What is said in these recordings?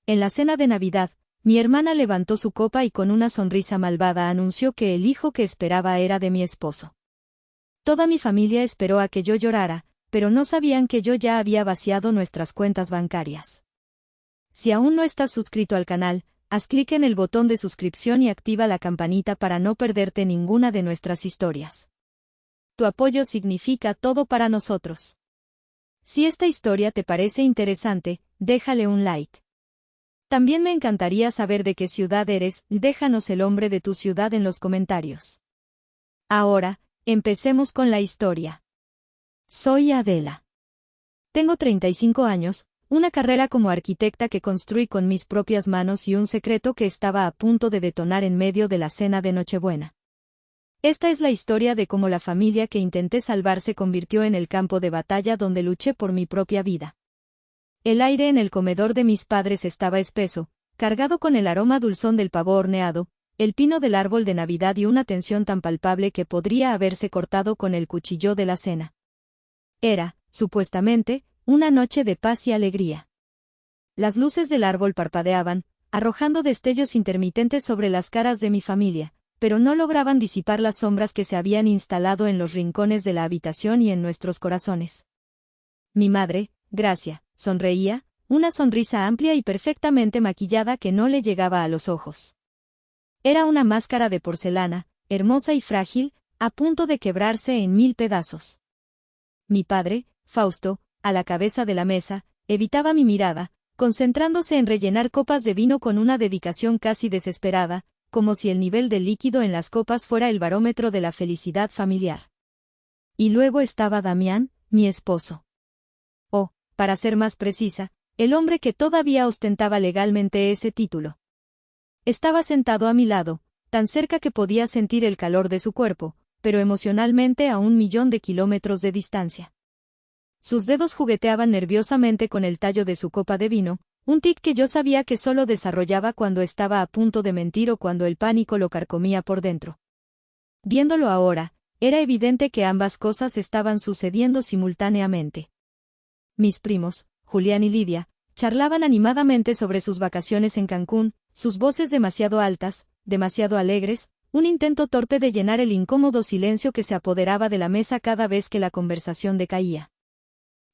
En la cena de Navidad, mi hermana levantó su copa y con una sonrisa malvada anunció que el hijo que esperaba era de mi esposo. Toda mi familia esperó a que yo llorara, pero no sabían que yo ya había vaciado nuestras cuentas bancarias. Si aún no estás suscrito al canal, haz clic en el botón de suscripción y activa la campanita para no perderte ninguna de nuestras historias. Tu apoyo significa todo para nosotros. Si esta historia te parece interesante, déjale un like. También me encantaría saber de qué ciudad eres, déjanos el nombre de tu ciudad en los comentarios. Ahora, empecemos con la historia. Soy Adela. Tengo 35 años, una carrera como arquitecta que construí con mis propias manos y un secreto que estaba a punto de detonar en medio de la cena de Nochebuena. Esta es la historia de cómo la familia que intenté salvar se convirtió en el campo de batalla donde luché por mi propia vida. El aire en el comedor de mis padres estaba espeso, cargado con el aroma dulzón del pavo horneado, el pino del árbol de Navidad y una tensión tan palpable que podría haberse cortado con el cuchillo de la cena. Era, supuestamente, una noche de paz y alegría. Las luces del árbol parpadeaban, arrojando destellos intermitentes sobre las caras de mi familia, pero no lograban disipar las sombras que se habían instalado en los rincones de la habitación y en nuestros corazones. Mi madre, Gracia, sonreía, una sonrisa amplia y perfectamente maquillada que no le llegaba a los ojos. Era una máscara de porcelana, hermosa y frágil, a punto de quebrarse en 1000 pedazos. Mi padre, Fausto, a la cabeza de la mesa, evitaba mi mirada, concentrándose en rellenar copas de vino con una dedicación casi desesperada, como si el nivel de líquido en las copas fuera el barómetro de la felicidad familiar. Y luego estaba Damián, mi esposo. O, para ser más precisa, el hombre que todavía ostentaba legalmente ese título. Estaba sentado a mi lado, tan cerca que podía sentir el calor de su cuerpo, pero emocionalmente a 1.000.000 de kilómetros de distancia. Sus dedos jugueteaban nerviosamente con el tallo de su copa de vino, un tic que yo sabía que solo desarrollaba cuando estaba a punto de mentir o cuando el pánico lo carcomía por dentro. Viéndolo ahora, era evidente que ambas cosas estaban sucediendo simultáneamente. Mis primos, Julián y Lidia, charlaban animadamente sobre sus vacaciones en Cancún, sus voces demasiado altas, demasiado alegres, un intento torpe de llenar el incómodo silencio que se apoderaba de la mesa cada vez que la conversación decaía.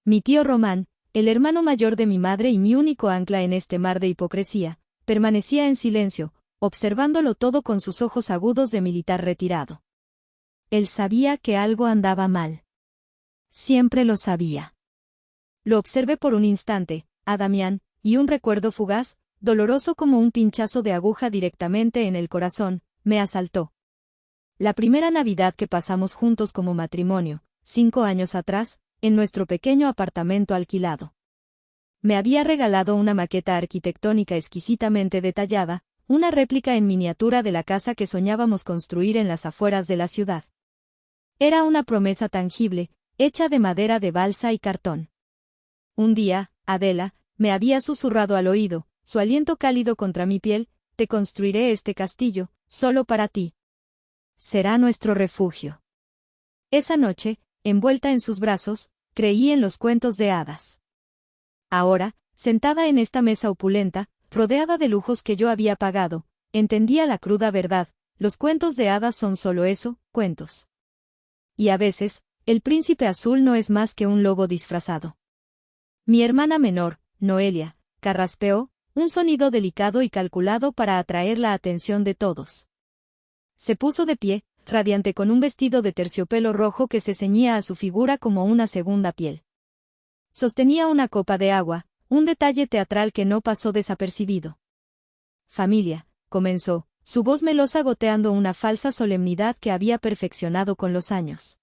Mi tío Román, el hermano mayor de mi madre y mi único ancla en este mar de hipocresía, permanecía en silencio, observándolo todo con sus ojos agudos de militar retirado. Él sabía que algo andaba mal. Siempre lo sabía. Lo observé por un instante, a Damián, y un recuerdo fugaz, doloroso como un pinchazo de aguja directamente en el corazón, me asaltó. La primera Navidad que pasamos juntos como matrimonio, 5 años atrás, en nuestro pequeño apartamento alquilado. Me había regalado una maqueta arquitectónica exquisitamente detallada, una réplica en miniatura de la casa que soñábamos construir en las afueras de la ciudad. Era una promesa tangible, hecha de madera de balsa y cartón. Un día, Adela, me había susurrado al oído, su aliento cálido contra mi piel, te construiré este castillo, solo para ti. Será nuestro refugio. Esa noche, envuelta en sus brazos, creí en los cuentos de hadas. Ahora, sentada en esta mesa opulenta, rodeada de lujos que yo había pagado, entendía la cruda verdad, los cuentos de hadas son solo eso, cuentos. Y a veces, el príncipe azul no es más que un lobo disfrazado. Mi hermana menor, Noelia, carraspeó, un sonido delicado y calculado para atraer la atención de todos. Se puso de pie, radiante con un vestido de terciopelo rojo que se ceñía a su figura como una segunda piel. Sostenía una copa de agua, un detalle teatral que no pasó desapercibido. Familia, comenzó, su voz melosa goteando una falsa solemnidad que había perfeccionado con los años.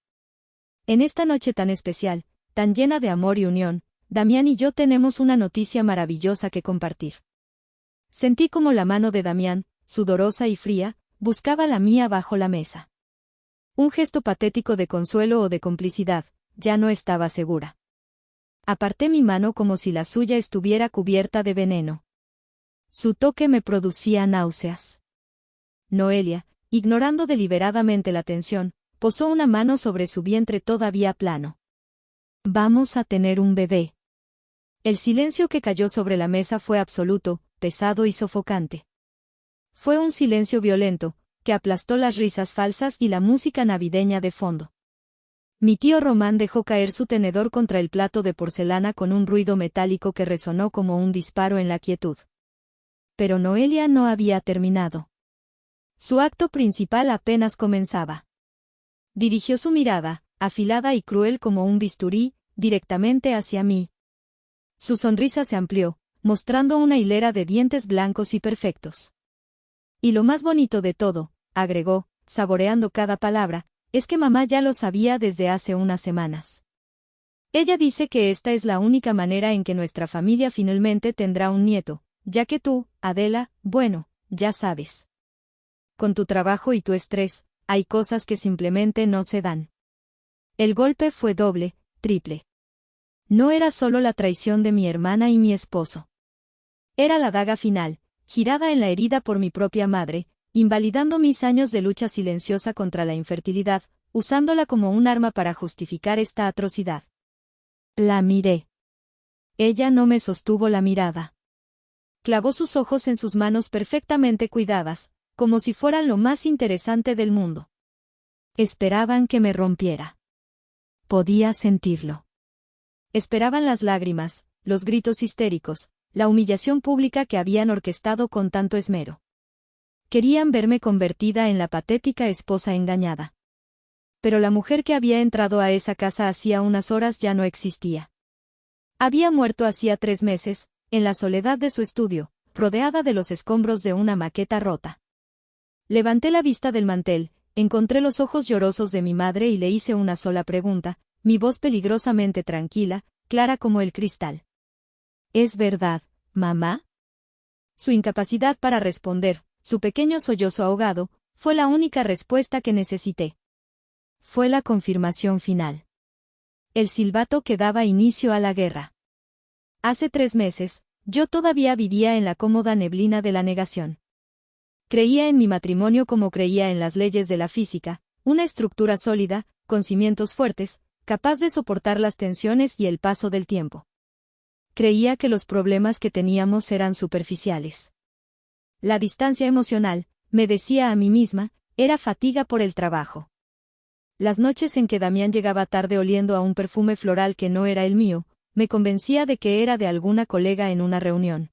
En esta noche tan especial, tan llena de amor y unión, Damián y yo tenemos una noticia maravillosa que compartir. Sentí como la mano de Damián, sudorosa y fría, buscaba la mía bajo la mesa. Un gesto patético de consuelo o de complicidad, ya no estaba segura. Aparté mi mano como si la suya estuviera cubierta de veneno. Su toque me producía náuseas. Noelia, ignorando deliberadamente la tensión, posó una mano sobre su vientre todavía plano. Vamos a tener un bebé. El silencio que cayó sobre la mesa fue absoluto, pesado y sofocante. Fue un silencio violento, que aplastó las risas falsas y la música navideña de fondo. Mi tío Román dejó caer su tenedor contra el plato de porcelana con un ruido metálico que resonó como un disparo en la quietud. Pero Noelia no había terminado. Su acto principal apenas comenzaba. Dirigió su mirada, afilada y cruel como un bisturí, directamente hacia mí. Su sonrisa se amplió, mostrando una hilera de dientes blancos y perfectos. Y lo más bonito de todo, agregó, saboreando cada palabra, es que mamá ya lo sabía desde hace unas semanas. Ella dice que esta es la única manera en que nuestra familia finalmente tendrá un nieto, ya que tú, Adela, bueno, ya sabes. Con tu trabajo y tu estrés, hay cosas que simplemente no se dan. El golpe fue doble, triple. No era solo la traición de mi hermana y mi esposo. Era la daga final, girada en la herida por mi propia madre, invalidando mis años de lucha silenciosa contra la infertilidad, usándola como un arma para justificar esta atrocidad. La miré. Ella no me sostuvo la mirada. Clavó sus ojos en sus manos perfectamente cuidadas, como si fueran lo más interesante del mundo. Esperaban que me rompiera. Podía sentirlo. Esperaban las lágrimas, los gritos histéricos, la humillación pública que habían orquestado con tanto esmero. Querían verme convertida en la patética esposa engañada. Pero la mujer que había entrado a esa casa hacía unas horas ya no existía. Había muerto hacía 3 meses, en la soledad de su estudio, rodeada de los escombros de una maqueta rota. Levanté la vista del mantel, encontré los ojos llorosos de mi madre y le hice una sola pregunta, mi voz peligrosamente tranquila, clara como el cristal. ¿Es verdad, mamá? Su incapacidad para responder, su pequeño sollozo ahogado, fue la única respuesta que necesité. Fue la confirmación final. El silbato que daba inicio a la guerra. Hace 3 meses, yo todavía vivía en la cómoda neblina de la negación. Creía en mi matrimonio como creía en las leyes de la física, una estructura sólida, con cimientos fuertes, capaz de soportar las tensiones y el paso del tiempo. Creía que los problemas que teníamos eran superficiales. La distancia emocional, me decía a mí misma, era fatiga por el trabajo. Las noches en que Damián llegaba tarde oliendo a un perfume floral que no era el mío, me convencía de que era de alguna colega en una reunión.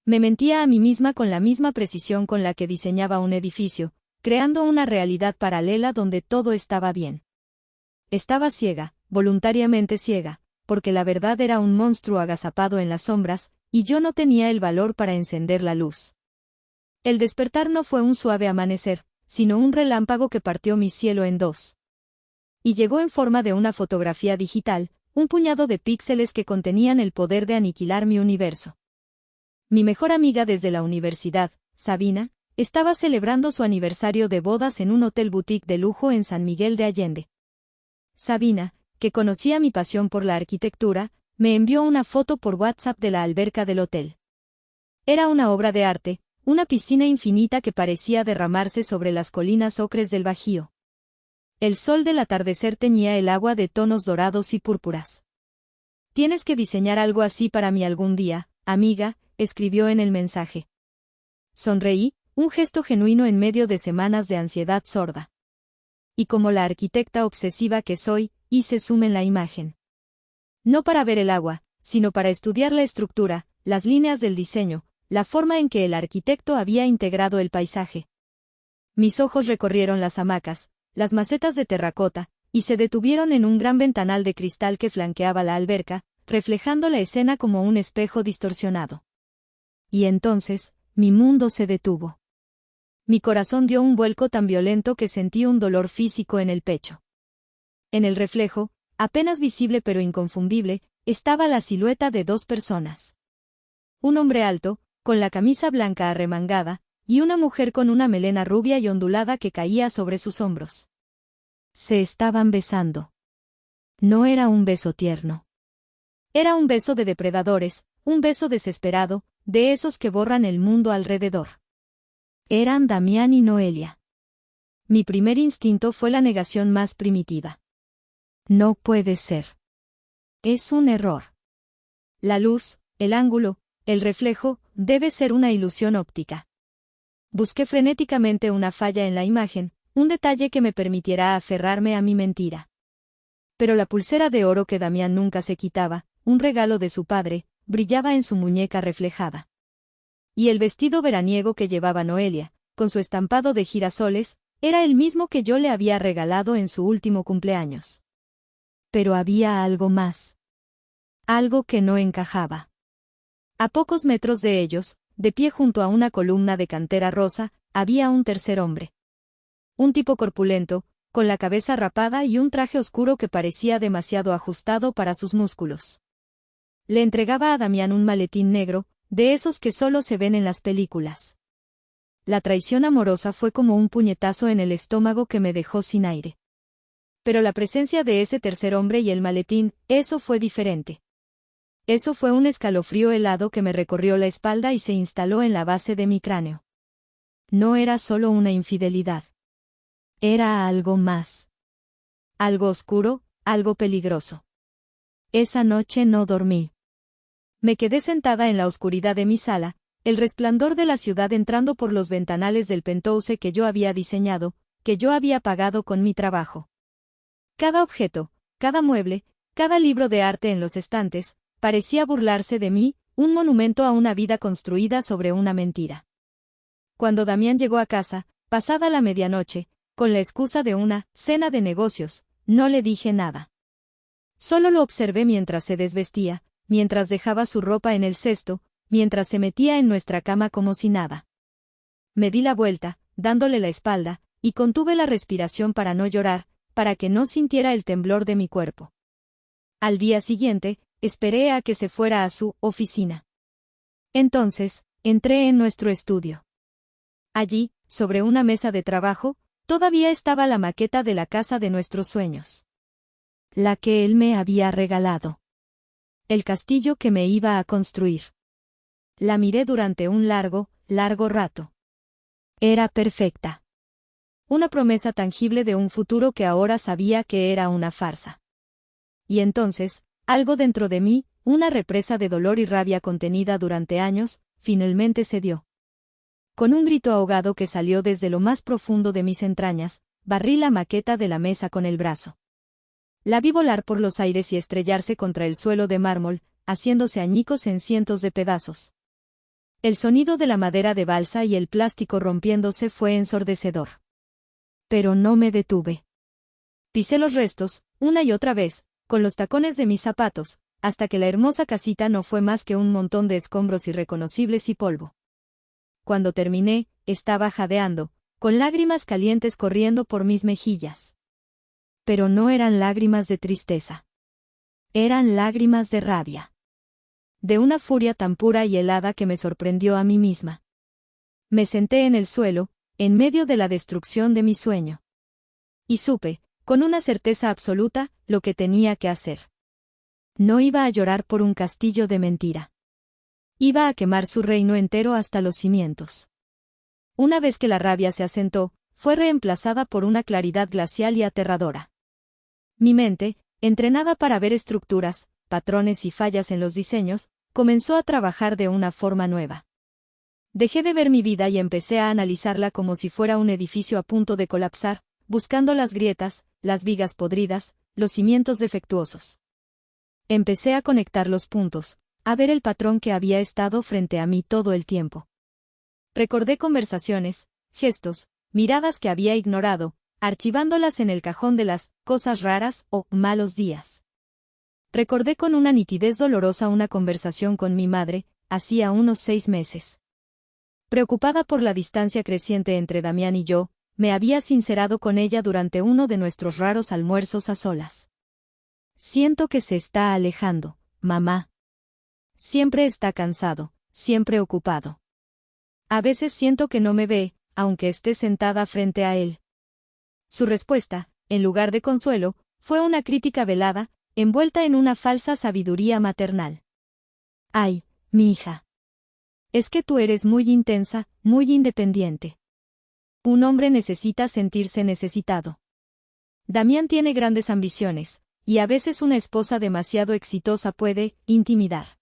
Me mentía a mí misma con la misma precisión con la que diseñaba un edificio, creando una realidad paralela donde todo estaba bien. Estaba ciega, voluntariamente ciega, porque la verdad era un monstruo agazapado en las sombras, y yo no tenía el valor para encender la luz. El despertar no fue un suave amanecer, sino un relámpago que partió mi cielo en 2. Y llegó en forma de una fotografía digital, un puñado de píxeles que contenían el poder de aniquilar mi universo. Mi mejor amiga desde la universidad, Sabina, estaba celebrando su aniversario de bodas en un hotel boutique de lujo en San Miguel de Allende. Sabina, que conocía mi pasión por la arquitectura, me envió una foto por WhatsApp de la alberca del hotel. Era una obra de arte, una piscina infinita que parecía derramarse sobre las colinas ocres del Bajío. El sol del atardecer teñía el agua de tonos dorados y púrpuras. Tienes que diseñar algo así para mí algún día, amiga, escribió en el mensaje. Sonreí, un gesto genuino en medio de semanas de ansiedad sorda. Y como la arquitecta obsesiva que soy, hice zoom en la imagen. No para ver el agua, sino para estudiar la estructura, las líneas del diseño, la forma en que el arquitecto había integrado el paisaje. Mis ojos recorrieron las hamacas, las macetas de terracota, y se detuvieron en un gran ventanal de cristal que flanqueaba la alberca, reflejando la escena como un espejo distorsionado. Y entonces, mi mundo se detuvo. Mi corazón dio un vuelco tan violento que sentí un dolor físico en el pecho. En el reflejo, apenas visible pero inconfundible, estaba la silueta de 2 personas. Un hombre alto, con la camisa blanca arremangada, y una mujer con una melena rubia y ondulada que caía sobre sus hombros. Se estaban besando. No era un beso tierno. Era un beso de depredadores, un beso desesperado, de esos que borran el mundo alrededor. Eran Damián y Noelia. Mi primer instinto fue la negación más primitiva. No puede ser. Es un error. La luz, el ángulo, El reflejo debe ser una ilusión óptica. Busqué frenéticamente una falla en la imagen, un detalle que me permitiera aferrarme a mi mentira. Pero la pulsera de oro que Damián nunca se quitaba, un regalo de su padre, brillaba en su muñeca reflejada. Y el vestido veraniego que llevaba Noelia, con su estampado de girasoles, era el mismo que yo le había regalado en su último cumpleaños. Pero había algo más. Algo que no encajaba. A pocos metros de ellos, de pie junto a una columna de cantera rosa, había un tercer hombre. Un tipo corpulento, con la cabeza rapada y un traje oscuro que parecía demasiado ajustado para sus músculos. Le entregaba a Damián un maletín negro, de esos que solo se ven en las películas. La traición amorosa fue como un puñetazo en el estómago que me dejó sin aire. Pero la presencia de ese tercer hombre y el maletín, eso fue diferente. Eso fue un escalofrío helado que me recorrió la espalda y se instaló en la base de mi cráneo. No era solo una infidelidad. Era algo más. Algo oscuro, algo peligroso. Esa noche no dormí. Me quedé sentada en la oscuridad de mi sala, el resplandor de la ciudad entrando por los ventanales del penthouse que yo había diseñado, que yo había pagado con mi trabajo. Cada objeto, cada mueble, cada libro de arte en los estantes, parecía burlarse de mí, un monumento a una vida construida sobre una mentira. Cuando Damián llegó a casa, pasada la medianoche, con la excusa de una cena de negocios, no le dije nada. Solo lo observé mientras se desvestía, mientras dejaba su ropa en el cesto, mientras se metía en nuestra cama como si nada. Me di la vuelta, dándole la espalda, y contuve la respiración para no llorar, para que no sintiera el temblor de mi cuerpo. Al día siguiente, esperé a que se fuera a su oficina. Entonces, entré en nuestro estudio. Allí, sobre una mesa de trabajo, todavía estaba la maqueta de la casa de nuestros sueños. La que él me había regalado. El castillo que me iba a construir. La miré durante un largo, largo rato. Era perfecta. Una promesa tangible de un futuro que ahora sabía que era una farsa. Y entonces, algo dentro de mí, una represa de dolor y rabia contenida durante años, finalmente cedió. Con un grito ahogado que salió desde lo más profundo de mis entrañas, barrí la maqueta de la mesa con el brazo. La vi volar por los aires y estrellarse contra el suelo de mármol, haciéndose añicos en cientos de pedazos. El sonido de la madera de balsa y el plástico rompiéndose fue ensordecedor. Pero no me detuve. Pisé los restos, una y otra vez, con los tacones de mis zapatos, hasta que la hermosa casita no fue más que un montón de escombros irreconocibles y polvo. Cuando terminé, estaba jadeando, con lágrimas calientes corriendo por mis mejillas. Pero no eran lágrimas de tristeza. Eran lágrimas de rabia. De una furia tan pura y helada que me sorprendió a mí misma. Me senté en el suelo, en medio de la destrucción de mi sueño. Y supe, con una certeza absoluta, lo que tenía que hacer. No iba a llorar por un castillo de mentira. Iba a quemar su reino entero hasta los cimientos. Una vez que la rabia se asentó, fue reemplazada por una claridad glacial y aterradora. Mi mente, entrenada para ver estructuras, patrones y fallas en los diseños, comenzó a trabajar de una forma nueva. Dejé de ver mi vida y empecé a analizarla como si fuera un edificio a punto de colapsar, buscando las grietas, las vigas podridas, los cimientos defectuosos. Empecé a conectar los puntos, a ver el patrón que había estado frente a mí todo el tiempo. Recordé conversaciones, gestos, miradas que había ignorado, archivándolas en el cajón de las cosas raras o malos días. Recordé con una nitidez dolorosa una conversación con mi madre, hacía unos 6 meses. Preocupada por la distancia creciente entre Damián y yo, me había sincerado con ella durante uno de nuestros raros almuerzos a solas. Siento que se está alejando, mamá. Siempre está cansado, siempre ocupado. A veces siento que no me ve, aunque esté sentada frente a él. Su respuesta, en lugar de consuelo, fue una crítica velada, envuelta en una falsa sabiduría maternal. Ay, mi hija. Es que tú eres muy intensa, muy independiente. Un hombre necesita sentirse necesitado. Damián tiene grandes ambiciones, y a veces una esposa demasiado exitosa puede intimidar.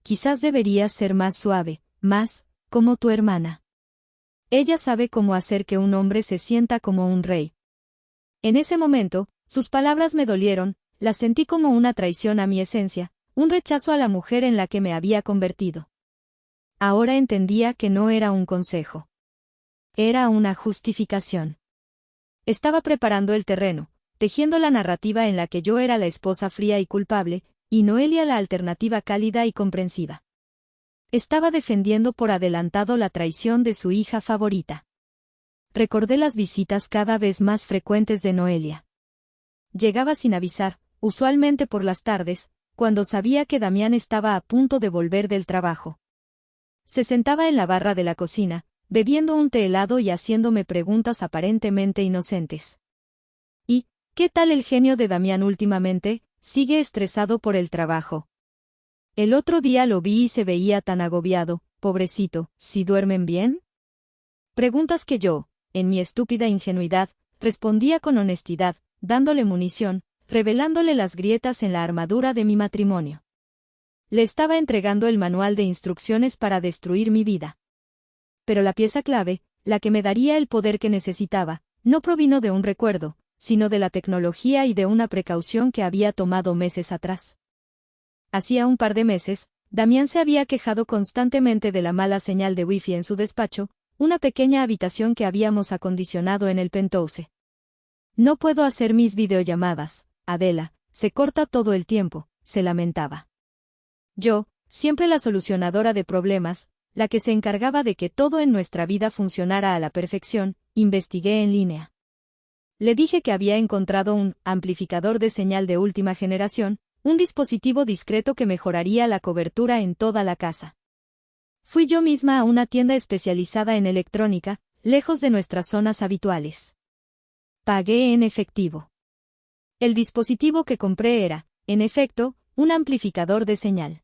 quizás deberías ser más suave, más, como tu hermana. Ella sabe cómo hacer que un hombre se sienta como un rey. En ese momento, sus palabras me dolieron, las sentí como una traición a mi esencia, un rechazo a la mujer en la que me había convertido. Ahora entendía que no era un consejo. Era una justificación. Estaba preparando el terreno, tejiendo la narrativa en la que yo era la esposa fría y culpable, y Noelia la alternativa cálida y comprensiva. Estaba defendiendo por adelantado la traición de su hija favorita. Recordé las visitas cada vez más frecuentes de Noelia. Llegaba sin avisar, usualmente por las tardes, cuando sabía que Damián estaba a punto de volver del trabajo. Se sentaba en la barra de la cocina, bebiendo un té helado y haciéndome preguntas aparentemente inocentes. ¿Y qué tal el genio de Damián últimamente? Sigue estresado por el trabajo. El otro día lo vi y se veía tan agobiado, pobrecito, ¿si duermen bien? Preguntas que yo, en mi estúpida ingenuidad, respondía con honestidad, dándole munición, revelándole las grietas en la armadura de mi matrimonio. Le estaba entregando el manual de instrucciones para destruir mi vida. Pero la pieza clave, la que me daría el poder que necesitaba, no provino de un recuerdo, sino de la tecnología y de una precaución que había tomado meses atrás. Hacía un par de meses, Damián se había quejado constantemente de la mala señal de wifi en su despacho, una pequeña habitación que habíamos acondicionado en el penthouse. No puedo hacer mis videollamadas, Adela, se corta todo el tiempo, se lamentaba. Yo, siempre la solucionadora de problemas, la que se encargaba de que todo en nuestra vida funcionara a la perfección, investigué en línea. Le dije que había encontrado un amplificador de señal de última generación, un dispositivo discreto que mejoraría la cobertura en toda la casa. Fui yo misma a una tienda especializada en electrónica, lejos de nuestras zonas habituales. Pagué en efectivo. El dispositivo que compré era, en efecto, un amplificador de señal.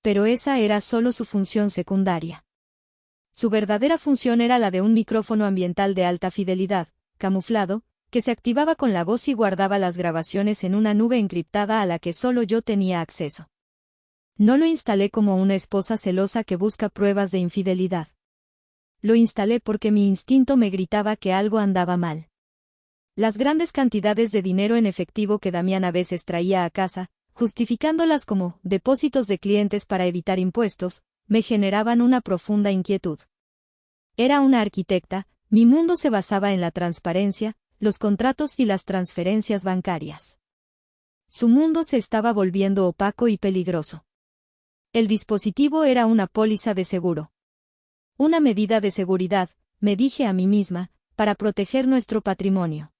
Pero esa era solo su función secundaria. Su verdadera función era la de un micrófono ambiental de alta fidelidad, camuflado, que se activaba con la voz y guardaba las grabaciones en una nube encriptada a la que solo yo tenía acceso. No lo instalé como una esposa celosa que busca pruebas de infidelidad. Lo instalé porque mi instinto me gritaba que algo andaba mal. Las grandes cantidades de dinero en efectivo que Damián a veces traía a casa, justificándolas como depósitos de clientes para evitar impuestos, me generaban una profunda inquietud. Era una arquitecta, mi mundo se basaba en la transparencia, los contratos y las transferencias bancarias. Su mundo se estaba volviendo opaco y peligroso. El dispositivo era una póliza de seguro. Una medida de seguridad, me dije a mí misma, para proteger nuestro patrimonio.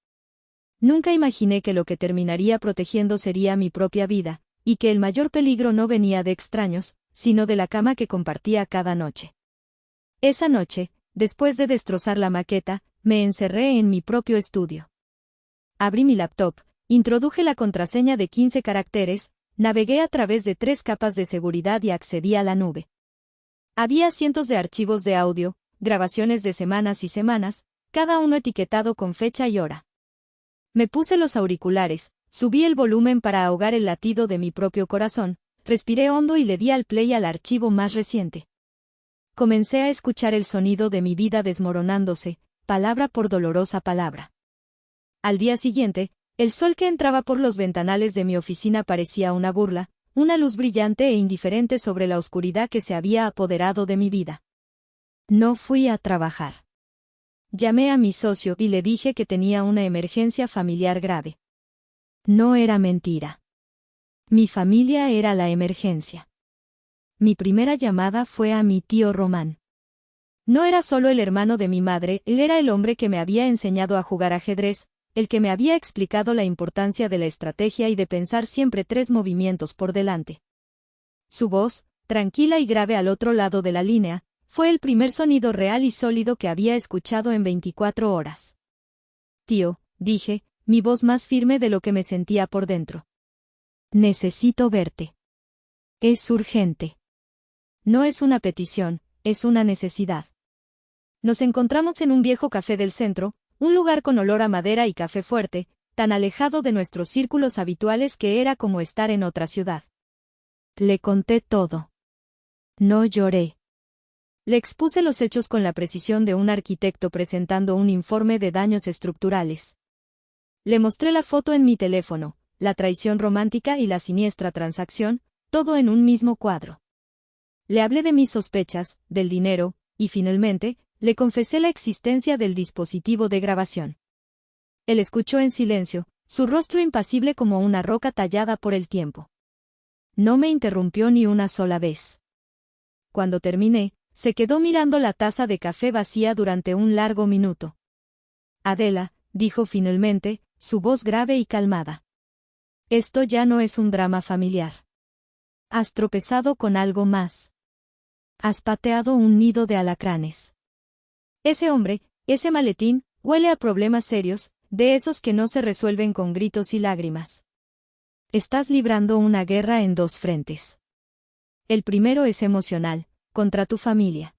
Nunca imaginé que lo que terminaría protegiendo sería mi propia vida, y que el mayor peligro no venía de extraños, sino de la cama que compartía cada noche. Esa noche, después de destrozar la maqueta, me encerré en mi propio estudio. Abrí mi laptop, introduje la contraseña de 15 caracteres, navegué a través de 3 capas de seguridad y accedí a la nube. Había cientos de archivos de audio, grabaciones de semanas y semanas, cada uno etiquetado con fecha y hora. Me puse los auriculares, subí el volumen para ahogar el latido de mi propio corazón, respiré hondo y le di al play al archivo más reciente. Comencé a escuchar el sonido de mi vida desmoronándose, palabra por dolorosa palabra. Al día siguiente, el sol que entraba por los ventanales de mi oficina parecía una burla, una luz brillante e indiferente sobre la oscuridad que se había apoderado de mi vida. No fui a trabajar. Llamé a mi socio y le dije que tenía una emergencia familiar grave. No era mentira. Mi familia era la emergencia. Mi primera llamada fue a mi tío Román. No era solo el hermano de mi madre, él era el hombre que me había enseñado a jugar ajedrez, el que me había explicado la importancia de la estrategia y de pensar siempre 3 movimientos por delante. Su voz, tranquila y grave al otro lado de la línea, fue el primer sonido real y sólido que había escuchado en 24 horas. Tío, dije, mi voz más firme de lo que me sentía por dentro. Necesito verte. Es urgente. No es una petición, es una necesidad. Nos encontramos en un viejo café del centro, un lugar con olor a madera y café fuerte, tan alejado de nuestros círculos habituales que era como estar en otra ciudad. Le conté todo. No lloré. Le expuse los hechos con la precisión de un arquitecto presentando un informe de daños estructurales. Le mostré la foto en mi teléfono, la traición romántica y la siniestra transacción, todo en un mismo cuadro. Le hablé de mis sospechas, del dinero, y finalmente, le confesé la existencia del dispositivo de grabación. Él escuchó en silencio, su rostro impasible como una roca tallada por el tiempo. No me interrumpió ni una sola vez. Cuando terminé, se quedó mirando la taza de café vacía durante un largo minuto. Adela, dijo finalmente, su voz grave y calmada. Esto ya no es un drama familiar. Has tropezado con algo más. Has pateado un nido de alacranes. Ese hombre, ese maletín, huele a problemas serios, de esos que no se resuelven con gritos y lágrimas. Estás librando una guerra en dos frentes. El primero es emocional, contra tu familia.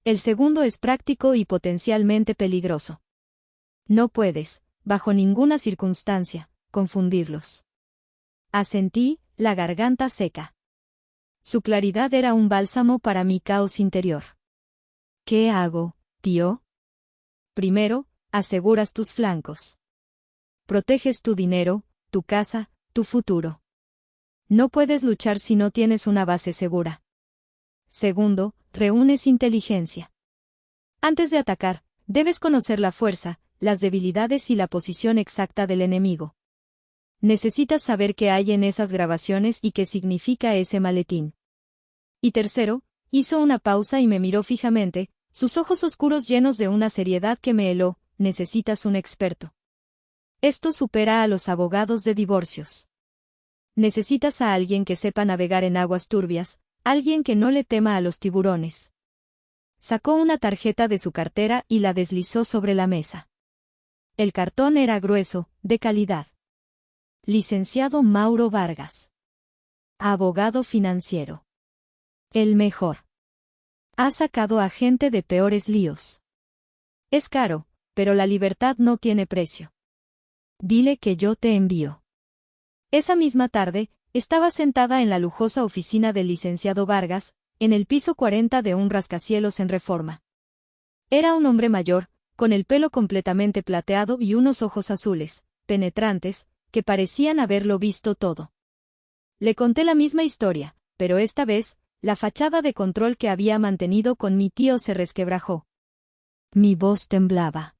El segundo es práctico y potencialmente peligroso. No puedes, bajo ninguna circunstancia, confundirlos. Asentí, la garganta seca. Su claridad era un bálsamo para mi caos interior. ¿Qué hago, tío? Primero, aseguras tus flancos. Proteges tu dinero, tu casa, tu futuro. No puedes luchar si no tienes una base segura. Segundo, reúnes inteligencia. Antes de atacar, debes conocer la fuerza, las debilidades y la posición exacta del enemigo. Necesitas saber qué hay en esas grabaciones y qué significa ese maletín. Y tercero, hizo una pausa y me miró fijamente, sus ojos oscuros llenos de una seriedad que me heló. Necesitas un experto. Esto supera a los abogados de divorcios. Necesitas a alguien que sepa navegar en aguas turbias, alguien que no le tema a los tiburones. Sacó una tarjeta de su cartera y la deslizó sobre la mesa. El cartón era grueso, de calidad. Licenciado Mauro Vargas. Abogado financiero. El mejor. Ha sacado a gente de peores líos. Es caro, pero la libertad no tiene precio. Dile que yo te envío. Esa misma tarde, estaba sentada en la lujosa oficina del licenciado Vargas, en el piso 40 de un rascacielos en Reforma. Era un hombre mayor, con el pelo completamente plateado y unos ojos azules, penetrantes, que parecían haberlo visto todo. Le conté la misma historia, pero esta vez, la fachada de control que había mantenido con mi tío se resquebrajó. Mi voz temblaba.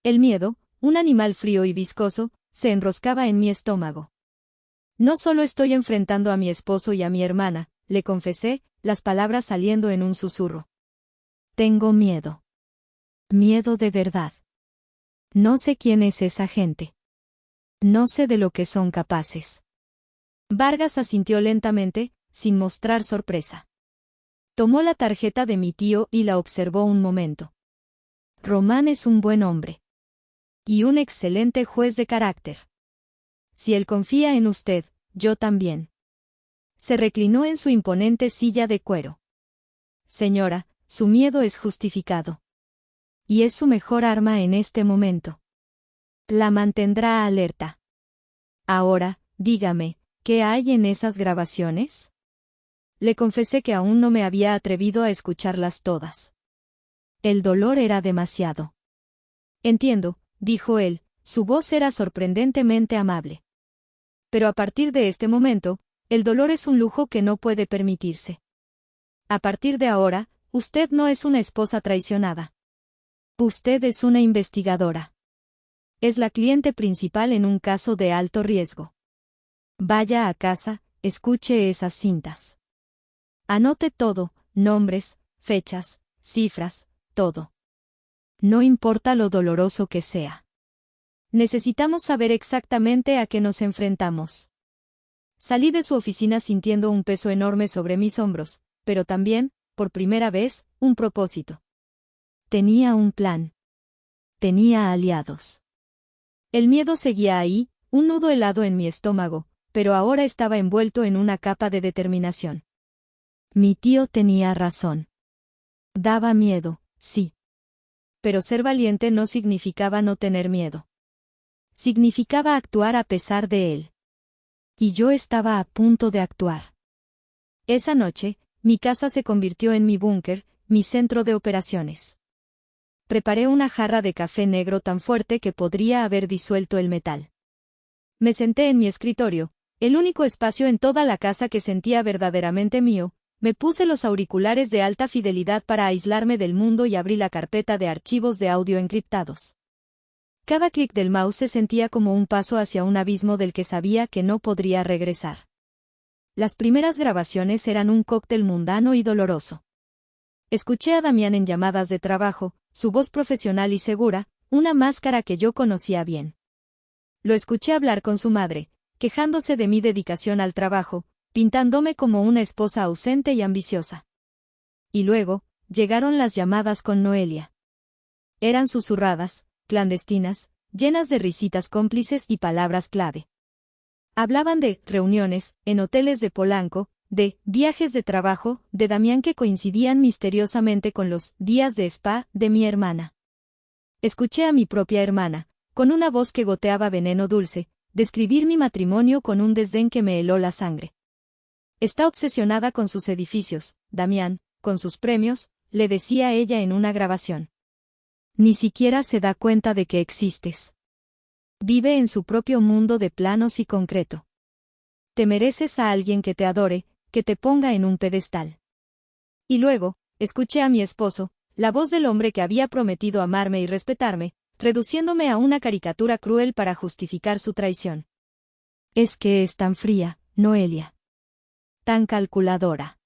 El miedo, un animal frío y viscoso, se enroscaba en mi estómago. No solo estoy enfrentando a mi esposo y a mi hermana, le confesé, las palabras saliendo en un susurro. Tengo miedo. Miedo de verdad. No sé quién es esa gente. No sé de lo que son capaces. Vargas asintió lentamente, sin mostrar sorpresa. Tomó la tarjeta de mi tío y la observó un momento. Román es un buen hombre. Y un excelente juez de carácter. Si él confía en usted, yo también. Se reclinó en su imponente silla de cuero. Señora, su miedo es justificado. Y es su mejor arma en este momento. La mantendrá alerta. Ahora, dígame, ¿qué hay en esas grabaciones? Le confesé que aún no me había atrevido a escucharlas todas. El dolor era demasiado. Entiendo, dijo él, su voz era sorprendentemente amable. Pero a partir de este momento, el dolor es un lujo que no puede permitirse. A partir de ahora, usted no es una esposa traicionada. Usted es una investigadora. Es la cliente principal en un caso de alto riesgo. Vaya a casa, escuche esas cintas. Anote todo, nombres, fechas, cifras, todo. No importa lo doloroso que sea. Necesitamos saber exactamente a qué nos enfrentamos. Salí de su oficina sintiendo un peso enorme sobre mis hombros, pero también, por primera vez, un propósito. Tenía un plan. Tenía aliados. El miedo seguía ahí, un nudo helado en mi estómago, pero ahora estaba envuelto en una capa de determinación. Mi tío tenía razón. Daba miedo, sí. Pero ser valiente no significaba no tener miedo. Significaba actuar a pesar de él. Y yo estaba a punto de actuar. Esa noche, mi casa se convirtió en mi búnker, mi centro de operaciones. Preparé una jarra de café negro tan fuerte que podría haber disuelto el metal. Me senté en mi escritorio, el único espacio en toda la casa que sentía verdaderamente mío. Me puse los auriculares de alta fidelidad para aislarme del mundo y abrí la carpeta de archivos de audio encriptados. Cada clic del mouse se sentía como un paso hacia un abismo del que sabía que no podría regresar. Las primeras grabaciones eran un cóctel mundano y doloroso. Escuché a Damián en llamadas de trabajo, su voz profesional y segura, una máscara que yo conocía bien. Lo escuché hablar con su madre, quejándose de mi dedicación al trabajo, pintándome como una esposa ausente y ambiciosa. Y luego, llegaron las llamadas con Noelia. Eran susurradas, clandestinas, llenas de risitas cómplices y palabras clave. Hablaban de reuniones, en hoteles de Polanco, de viajes de trabajo, de Damián que coincidían misteriosamente con los días de spa de mi hermana. Escuché a mi propia hermana, con una voz que goteaba veneno dulce, describir mi matrimonio con un desdén que me heló la sangre. Está obsesionada con sus edificios, Damián, con sus premios, le decía ella en una grabación. Ni siquiera se da cuenta de que existes. Vive en su propio mundo de planos y concreto. Te mereces a alguien que te adore, que te ponga en un pedestal. Y luego, escuché a mi esposo, la voz del hombre que había prometido amarme y respetarme, reduciéndome a una caricatura cruel para justificar su traición. Es que es tan fría, Noelia. Tan calculadora.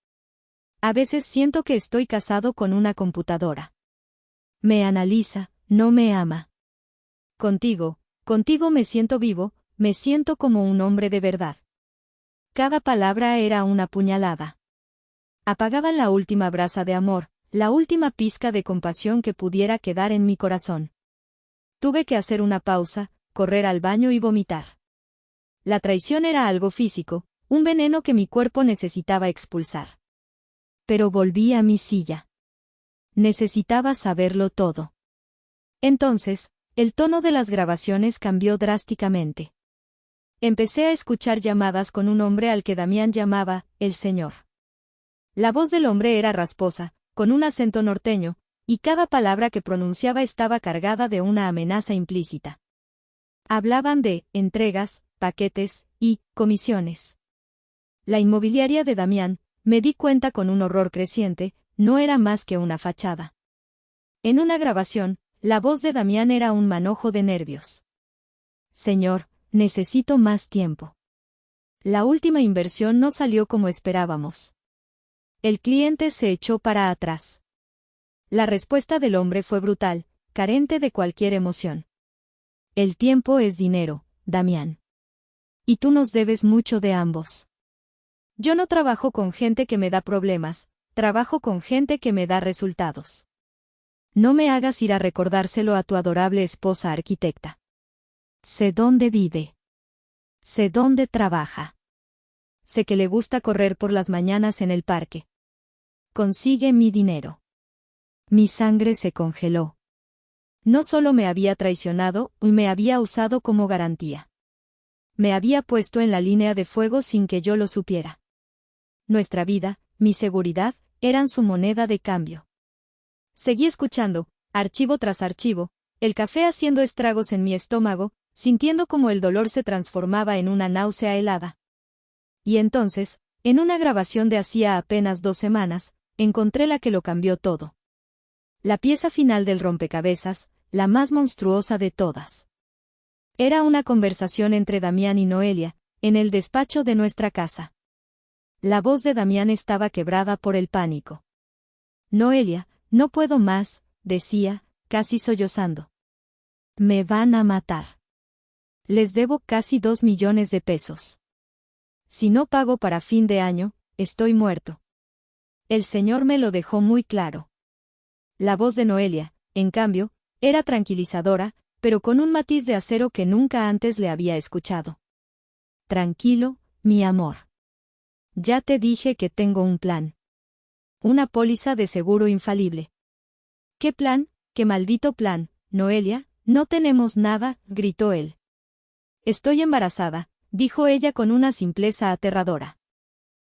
A veces siento que estoy casado con una computadora. Me analiza, no me ama. Contigo me siento vivo, me siento como un hombre de verdad. Cada palabra era una puñalada. Apagaban la última brasa de amor, la última pizca de compasión que pudiera quedar en mi corazón. Tuve que hacer una pausa, correr al baño y vomitar. La traición era algo físico, un veneno que mi cuerpo necesitaba expulsar. Pero volví a mi silla. Necesitaba saberlo todo. Entonces, el tono de las grabaciones cambió drásticamente. Empecé a escuchar llamadas con un hombre al que Damián llamaba el Señor. La voz del hombre era rasposa, con un acento norteño, y cada palabra que pronunciaba estaba cargada de una amenaza implícita. Hablaban de entregas, paquetes y comisiones. La inmobiliaria de Damián, me di cuenta con un horror creciente, no era más que una fachada. En una grabación, la voz de Damián era un manojo de nervios. Señor, necesito más tiempo. La última inversión no salió como esperábamos. El cliente se echó para atrás. La respuesta del hombre fue brutal, carente de cualquier emoción. El tiempo es dinero, Damián. Y tú nos debes mucho de ambos. Yo no trabajo con gente que me da problemas, trabajo con gente que me da resultados. No me hagas ir a recordárselo a tu adorable esposa arquitecta. Sé dónde vive. Sé dónde trabaja. Sé que le gusta correr por las mañanas en el parque. Consigue mi dinero. Mi sangre se congeló. No solo me había traicionado, y me había usado como garantía. Me había puesto en la línea de fuego sin que yo lo supiera. Nuestra vida, mi seguridad, eran su moneda de cambio. Seguí escuchando, archivo tras archivo, el café haciendo estragos en mi estómago, sintiendo como el dolor se transformaba en una náusea helada. Y entonces, en una grabación de hacía apenas 2 semanas, encontré la que lo cambió todo. La pieza final del rompecabezas, la más monstruosa de todas. Era una conversación entre Damián y Noelia, en el despacho de nuestra casa. La voz de Damián estaba quebrada por el pánico. Noelia, no puedo más, decía, casi sollozando. Me van a matar. Les debo casi 2 millones de pesos. Si no pago para fin de año, estoy muerto. El señor me lo dejó muy claro. La voz de Noelia, en cambio, era tranquilizadora, pero con un matiz de acero que nunca antes le había escuchado. Tranquilo, mi amor. Ya te dije que tengo un plan. Una póliza de seguro infalible. ¿Qué plan? ¿Qué maldito plan, Noelia? No tenemos nada, gritó él. Estoy embarazada, dijo ella con una simpleza aterradora.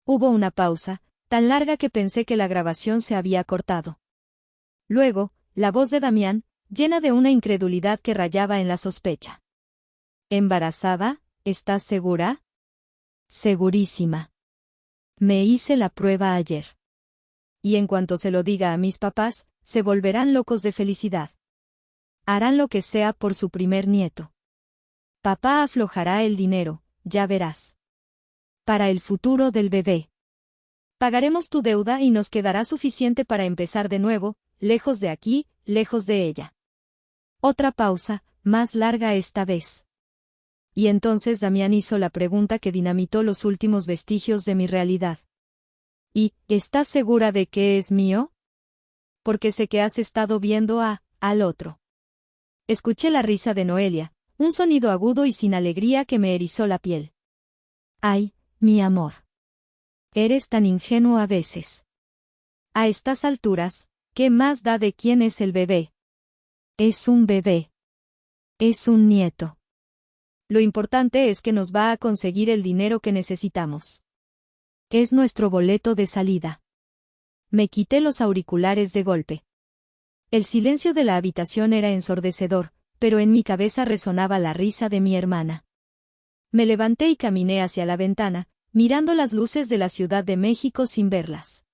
Hubo una pausa, tan larga que pensé que la grabación se había cortado. Luego, la voz de Damián, llena de una incredulidad que rayaba en la sospecha. ¿Embarazada? ¿Estás segura? Segurísima. Me hice la prueba ayer. Y en cuanto se lo diga a mis papás, se volverán locos de felicidad. Harán lo que sea por su primer nieto. Papá aflojará el dinero, ya verás. Para el futuro del bebé. Pagaremos tu deuda y nos quedará suficiente para empezar de nuevo, lejos de aquí, lejos de ella. Otra pausa, más larga esta vez. Y entonces Damián hizo la pregunta que dinamitó los últimos vestigios de mi realidad. ¿Y, estás segura de que es mío? Porque sé que has estado viendo al otro. Escuché la risa de Noelia, un sonido agudo y sin alegría que me erizó la piel. Ay, mi amor. Eres tan ingenuo a veces. A estas alturas, ¿qué más da de quién es el bebé? Es un bebé. Es un nieto. Lo importante es que nos va a conseguir el dinero que necesitamos. Es nuestro boleto de salida. Me quité los auriculares de golpe. El silencio de la habitación era ensordecedor, pero en mi cabeza resonaba la risa de mi hermana. Me levanté y caminé hacia la ventana, mirando las luces de la Ciudad de México sin verlas.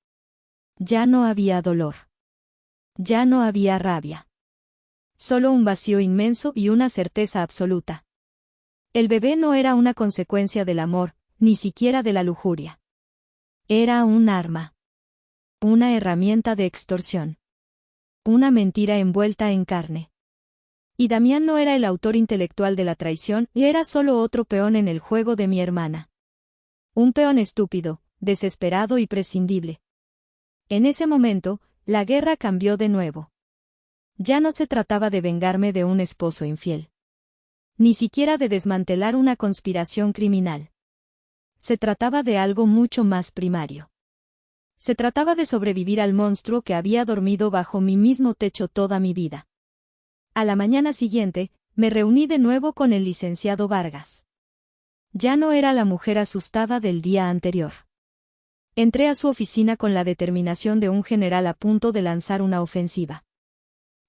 Ya no había dolor. Ya no había rabia. Solo un vacío inmenso y una certeza absoluta. El bebé no era una consecuencia del amor, ni siquiera de la lujuria. Era un arma. Una herramienta de extorsión. Una mentira envuelta en carne. Y Damián no era el autor intelectual de la traición, y era solo otro peón en el juego de mi hermana. Un peón estúpido, desesperado y prescindible. En ese momento, la guerra cambió de nuevo. Ya no se trataba de vengarme de un esposo infiel. Ni siquiera de desmantelar una conspiración criminal. Se trataba de algo mucho más primario. Se trataba de sobrevivir al monstruo que había dormido bajo mi mismo techo toda mi vida. A la mañana siguiente, me reuní de nuevo con el licenciado Vargas. Ya no era la mujer asustada del día anterior. Entré a su oficina con la determinación de un general a punto de lanzar una ofensiva.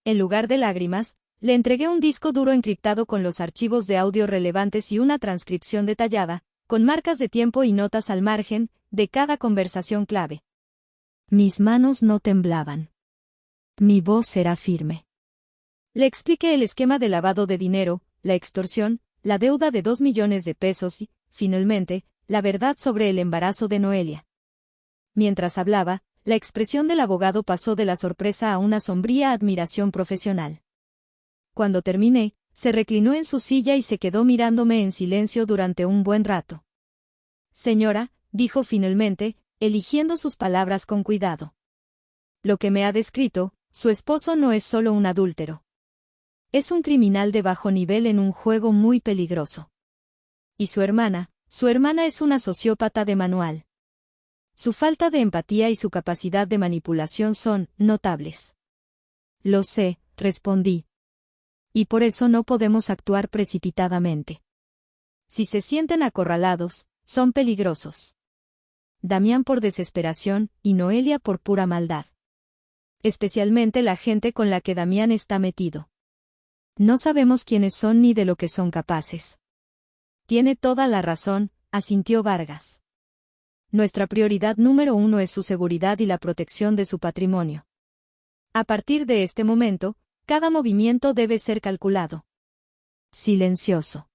En lugar de lágrimas, le entregué un disco duro encriptado con los archivos de audio relevantes y una transcripción detallada, con marcas de tiempo y notas al margen, de cada conversación clave. Mis manos no temblaban. Mi voz era firme. Le expliqué el esquema de lavado de dinero, la extorsión, la deuda de 2 millones de pesos y, finalmente, la verdad sobre el embarazo de Noelia. Mientras hablaba, la expresión del abogado pasó de la sorpresa a una sombría admiración profesional. Cuando terminé, se reclinó en su silla y se quedó mirándome en silencio durante un buen rato. Señora, dijo finalmente, eligiendo sus palabras con cuidado. Lo que me ha descrito, su esposo no es solo un adúltero. Es un criminal de bajo nivel en un juego muy peligroso. Y su hermana es una sociópata de manual. Su falta de empatía y su capacidad de manipulación son notables. Lo sé, respondí. Y por eso no podemos actuar precipitadamente. Si se sienten acorralados, son peligrosos. Damián por desesperación y Noelia por pura maldad. Especialmente la gente con la que Damián está metido. No sabemos quiénes son ni de lo que son capaces. Tiene toda la razón, asintió Vargas. Nuestra prioridad número 1 es su seguridad y la protección de su patrimonio. A partir de este momento, cada movimiento debe ser calculado. Silencioso.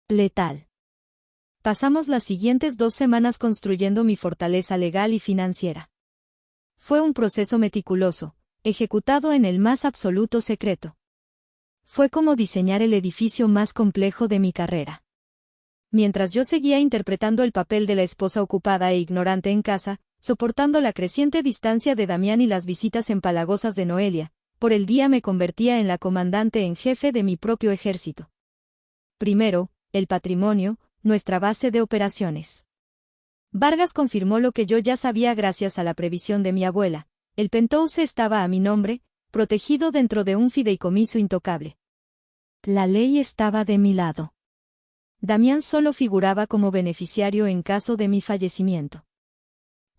Letal. Pasamos las siguientes 2 semanas construyendo mi fortaleza legal y financiera. Fue un proceso meticuloso, ejecutado en el más absoluto secreto. Fue como diseñar el edificio más complejo de mi carrera. Mientras yo seguía interpretando el papel de la esposa ocupada e ignorante en casa, soportando la creciente distancia de Damián y las visitas empalagosas de Noelia, por el día me convertía en la comandante en jefe de mi propio ejército. Primero, el patrimonio, nuestra base de operaciones. Vargas confirmó lo que yo ya sabía gracias a la previsión de mi abuela. El Penthouse estaba a mi nombre, protegido dentro de un fideicomiso intocable. La ley estaba de mi lado. Damián solo figuraba como beneficiario en caso de mi fallecimiento.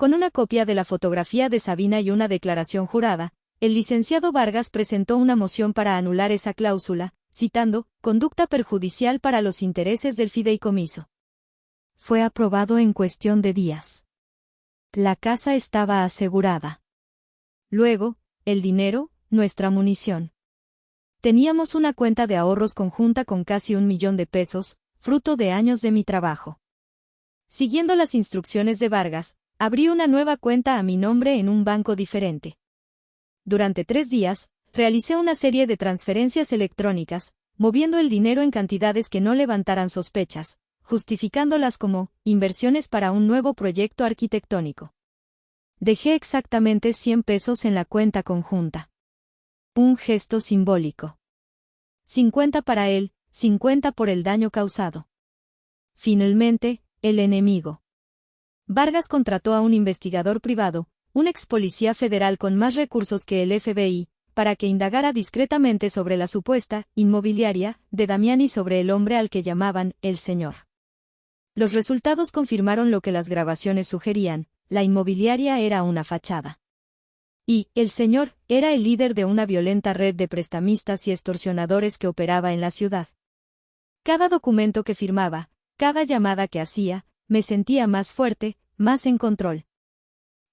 Con una copia de la fotografía de Sabina y una declaración jurada, el licenciado Vargas presentó una moción para anular esa cláusula, citando, conducta perjudicial para los intereses del fideicomiso. Fue aprobado en cuestión de días. La casa estaba asegurada. Luego, el dinero, nuestra munición. Teníamos una cuenta de ahorros conjunta con casi 1 millón de pesos, fruto de años de mi trabajo. Siguiendo las instrucciones de Vargas, abrí una nueva cuenta a mi nombre en un banco diferente. Durante 3 días, realicé una serie de transferencias electrónicas, moviendo el dinero en cantidades que no levantaran sospechas, justificándolas como inversiones para un nuevo proyecto arquitectónico. Dejé exactamente 100 pesos en la cuenta conjunta. Un gesto simbólico. 50 para él, 50 por el daño causado. Finalmente, el enemigo. Vargas contrató a un investigador privado, un ex policía federal con más recursos que el FBI, para que indagara discretamente sobre la supuesta inmobiliaria de Damián y sobre el hombre al que llamaban el Señor. Los resultados confirmaron lo que las grabaciones sugerían: la inmobiliaria era una fachada. Y el Señor era el líder de una violenta red de prestamistas y extorsionadores que operaba en la ciudad. Cada documento que firmaba, cada llamada que hacía, me sentía más fuerte, más en control.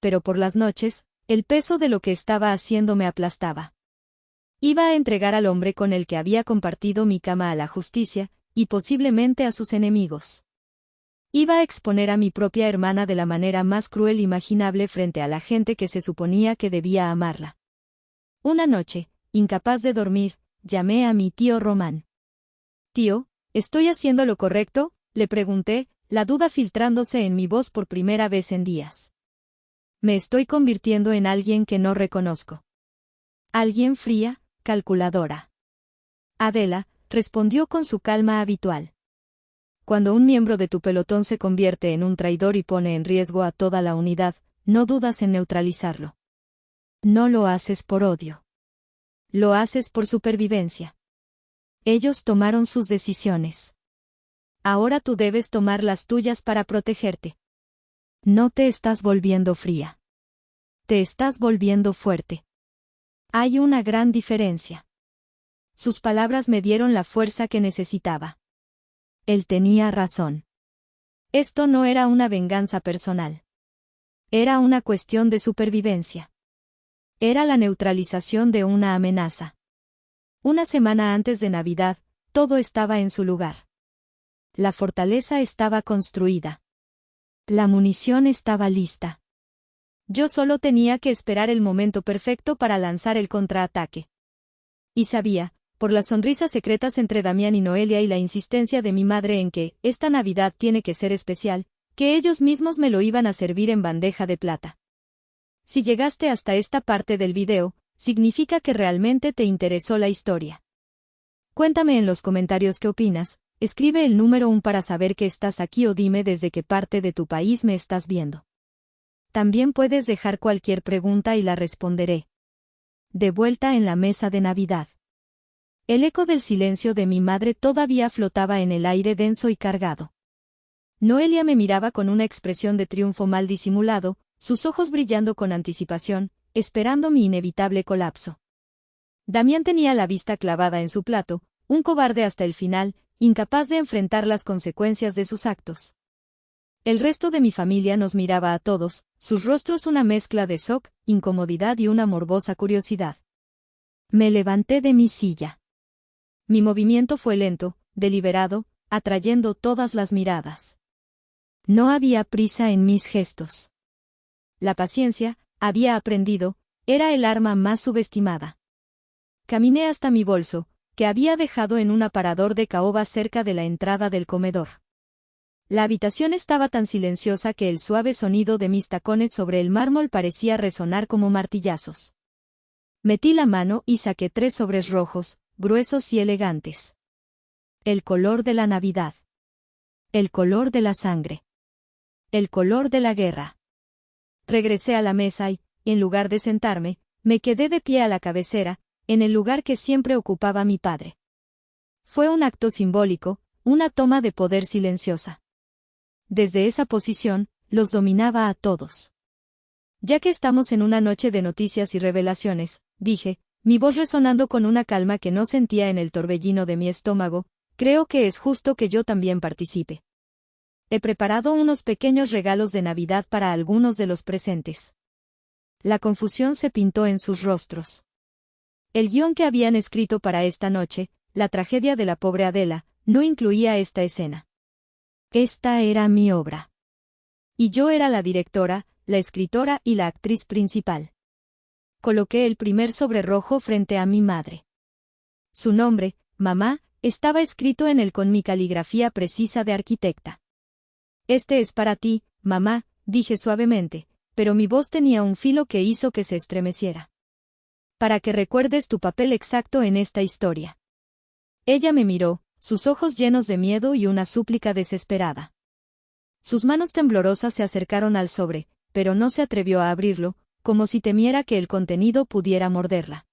Pero por las noches, el peso de lo que estaba haciendo me aplastaba. Iba a entregar al hombre con el que había compartido mi cama a la justicia, y posiblemente a sus enemigos. Iba a exponer a mi propia hermana de la manera más cruel imaginable frente a la gente que se suponía que debía amarla. Una noche, incapaz de dormir, llamé a mi tío Román. «Tío, ¿estoy haciendo lo correcto?», le pregunté, la duda filtrándose en mi voz por primera vez en días. Me estoy convirtiendo en alguien que no reconozco. Alguien fría, calculadora. Adela, respondió con su calma habitual. Cuando un miembro de tu pelotón se convierte en un traidor y pone en riesgo a toda la unidad, no dudas en neutralizarlo. No lo haces por odio. Lo haces por supervivencia. Ellos tomaron sus decisiones. Ahora tú debes tomar las tuyas para protegerte. No te estás volviendo fría. Te estás volviendo fuerte. Hay una gran diferencia. Sus palabras me dieron la fuerza que necesitaba. Él tenía razón. Esto no era una venganza personal. Era una cuestión de supervivencia. Era la neutralización de una amenaza. Una semana antes de Navidad, todo estaba en su lugar. La fortaleza estaba construida. La munición estaba lista. Yo solo tenía que esperar el momento perfecto para lanzar el contraataque. Y sabía, por las sonrisas secretas entre Damián y Noelia y la insistencia de mi madre en que esta Navidad tiene que ser especial, que ellos mismos me lo iban a servir en bandeja de plata. Si llegaste hasta esta parte del video, significa que realmente te interesó la historia. Cuéntame en los comentarios qué opinas, escribe el número 1 para saber que estás aquí o dime desde qué parte de tu país me estás viendo. También puedes dejar cualquier pregunta y la responderé. De vuelta en la mesa de Navidad. El eco del silencio de mi madre todavía flotaba en el aire denso y cargado. Noelia me miraba con una expresión de triunfo mal disimulado, sus ojos brillando con anticipación, esperando mi inevitable colapso. Damián tenía la vista clavada en su plato, un cobarde hasta el final, incapaz de enfrentar las consecuencias de sus actos. El resto de mi familia nos miraba a todos, sus rostros una mezcla de shock, incomodidad y una morbosa curiosidad. Me levanté de mi silla. Mi movimiento fue lento, deliberado, atrayendo todas las miradas. No había prisa en mis gestos. La paciencia, había aprendido, era el arma más subestimada. Caminé hasta mi bolso, que había dejado en un aparador de caoba cerca de la entrada del comedor. La habitación estaba tan silenciosa que el suave sonido de mis tacones sobre el mármol parecía resonar como martillazos. Metí la mano y saqué 3 sobres rojos, gruesos y elegantes. El color de la Navidad. El color de la sangre. El color de la guerra. Regresé a la mesa y, en lugar de sentarme, me quedé de pie a la cabecera, en el lugar que siempre ocupaba mi padre. Fue un acto simbólico, una toma de poder silenciosa. Desde esa posición, los dominaba a todos. Ya que estamos en una noche de noticias y revelaciones, dije, mi voz resonando con una calma que no sentía en el torbellino de mi estómago, creo que es justo que yo también participe. He preparado unos pequeños regalos de Navidad para algunos de los presentes. La confusión se pintó en sus rostros. El guión que habían escrito para esta noche, la tragedia de la pobre Adela, no incluía esta escena. Esta era mi obra. Y yo era la directora, la escritora y la actriz principal. Coloqué el primer sobre rojo frente a mi madre. Su nombre, mamá, estaba escrito en él con mi caligrafía precisa de arquitecta. Este es para ti, mamá, dije suavemente, pero mi voz tenía un filo que hizo que se estremeciera. Para que recuerdes tu papel exacto en esta historia. Ella me miró, sus ojos llenos de miedo y una súplica desesperada. Sus manos temblorosas se acercaron al sobre, pero no se atrevió a abrirlo, como si temiera que el contenido pudiera morderla.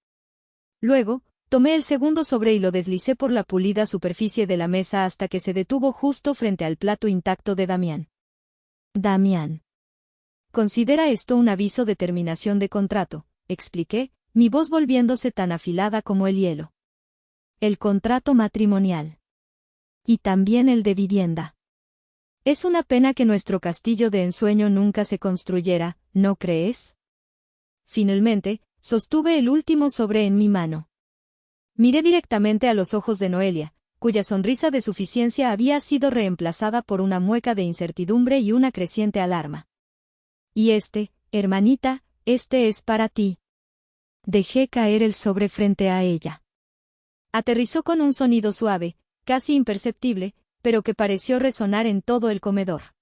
Luego, tomé el segundo sobre y lo deslicé por la pulida superficie de la mesa hasta que se detuvo justo frente al plato intacto de Damián. Damián. Considera esto un aviso de terminación de contrato, expliqué, mi voz volviéndose tan afilada como el hielo. El contrato matrimonial. Y también el de vivienda. Es una pena que nuestro castillo de ensueño nunca se construyera, ¿no crees? Finalmente, sostuve el último sobre en mi mano. Miré directamente a los ojos de Noelia, cuya sonrisa de suficiencia había sido reemplazada por una mueca de incertidumbre y una creciente alarma. Y hermanita, este es para ti. Dejé caer el sobre frente a ella. Aterrizó con un sonido suave, casi imperceptible, pero que pareció resonar en todo el comedor.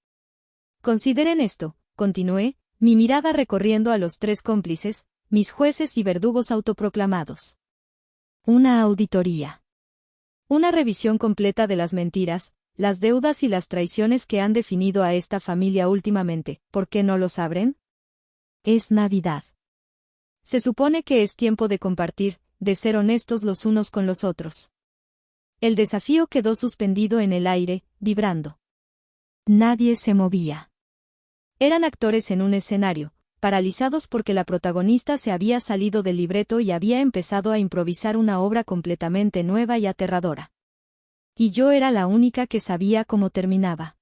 Consideren esto, continué, mi mirada recorriendo a los tres cómplices, mis jueces y verdugos autoproclamados. Una auditoría. Una revisión completa de las mentiras, las deudas y las traiciones que han definido a esta familia últimamente. ¿Por qué no los abren? Es Navidad. Se supone que es tiempo de compartir, de ser honestos los unos con los otros. El desafío quedó suspendido en el aire, vibrando. Nadie se movía. Eran actores en un escenario, paralizados porque la protagonista se había salido del libreto y había empezado a improvisar una obra completamente nueva y aterradora. Y yo era la única que sabía cómo terminaba.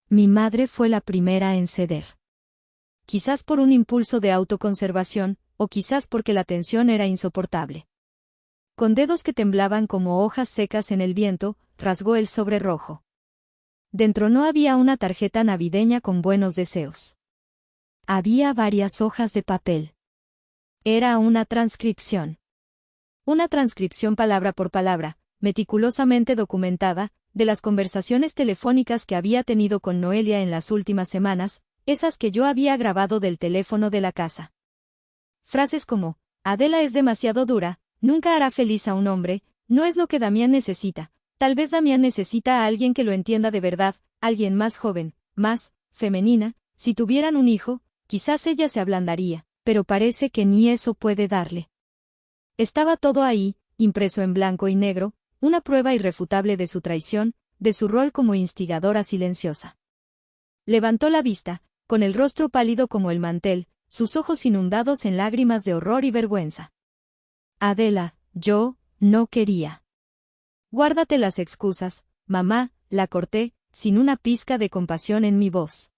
Mi madre fue la primera en ceder. Quizás por un impulso de autoconservación, o quizás porque la tensión era insoportable. Con dedos que temblaban como hojas secas en el viento, rasgó el sobre rojo. Dentro no había una tarjeta navideña con buenos deseos. Había varias hojas de papel. Era una transcripción. Una transcripción palabra por palabra, meticulosamente documentada, de las conversaciones telefónicas que había tenido con Noelia en las últimas semanas, esas que yo había grabado del teléfono de la casa. Frases como, Adela es demasiado dura, nunca hará feliz a un hombre, no es lo que Damián necesita, tal vez Damián necesita a alguien que lo entienda de verdad, alguien más joven, más femenina, si tuvieran un hijo, quizás ella se ablandaría, pero parece que ni eso puede darle. Estaba todo ahí, impreso en blanco y negro, una prueba irrefutable de su traición, de su rol como instigadora silenciosa. Levantó la vista, con el rostro pálido como el mantel, sus ojos inundados en lágrimas de horror y vergüenza. Adela, yo no quería. Guárdate las excusas, mamá, la corté, sin una pizca de compasión en mi voz.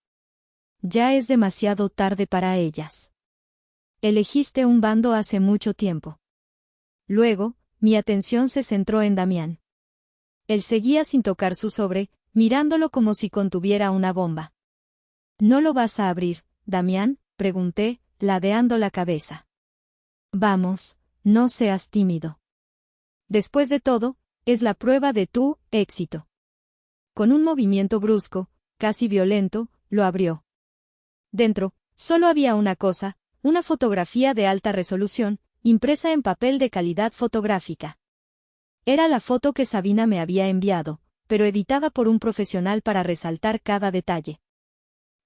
Ya es demasiado tarde para ellas. Elegiste un bando hace mucho tiempo. Luego, mi atención se centró en Damián. Él seguía sin tocar su sobre, mirándolo como si contuviera una bomba. ¿No lo vas a abrir, Damián?, pregunté, ladeando la cabeza. Vamos, no seas tímido. Después de todo, es la prueba de tu éxito. Con un movimiento brusco, casi violento, lo abrió. Dentro, solo había una cosa, una fotografía de alta resolución, impresa en papel de calidad fotográfica. Era la foto que Sabina me había enviado, pero editada por un profesional para resaltar cada detalle.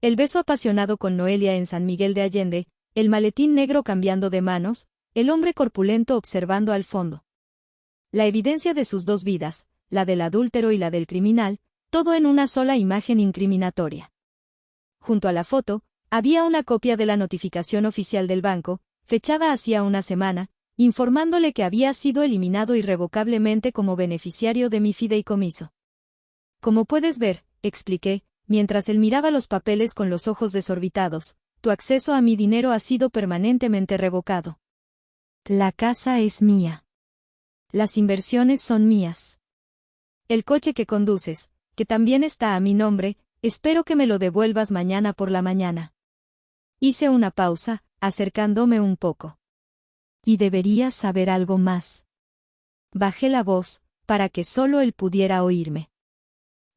El beso apasionado con Noelia en San Miguel de Allende, el maletín negro cambiando de manos, el hombre corpulento observando al fondo. La evidencia de sus dos vidas, la del adúltero y la del criminal, todo en una sola imagen incriminatoria. Junto a la foto, Había una copia de la notificación oficial del banco, fechada hacía una semana, informándole que había sido eliminado irrevocablemente como beneficiario de mi fideicomiso. Como puedes ver, expliqué, mientras él miraba los papeles con los ojos desorbitados, tu acceso a mi dinero ha sido permanentemente revocado. La casa es mía. Las inversiones son mías. El coche que conduces, que también está a mi nombre, espero que me lo devuelvas mañana por la mañana. Hice una pausa, acercándome un poco. Y deberías saber algo más. Bajé la voz, para que solo él pudiera oírme.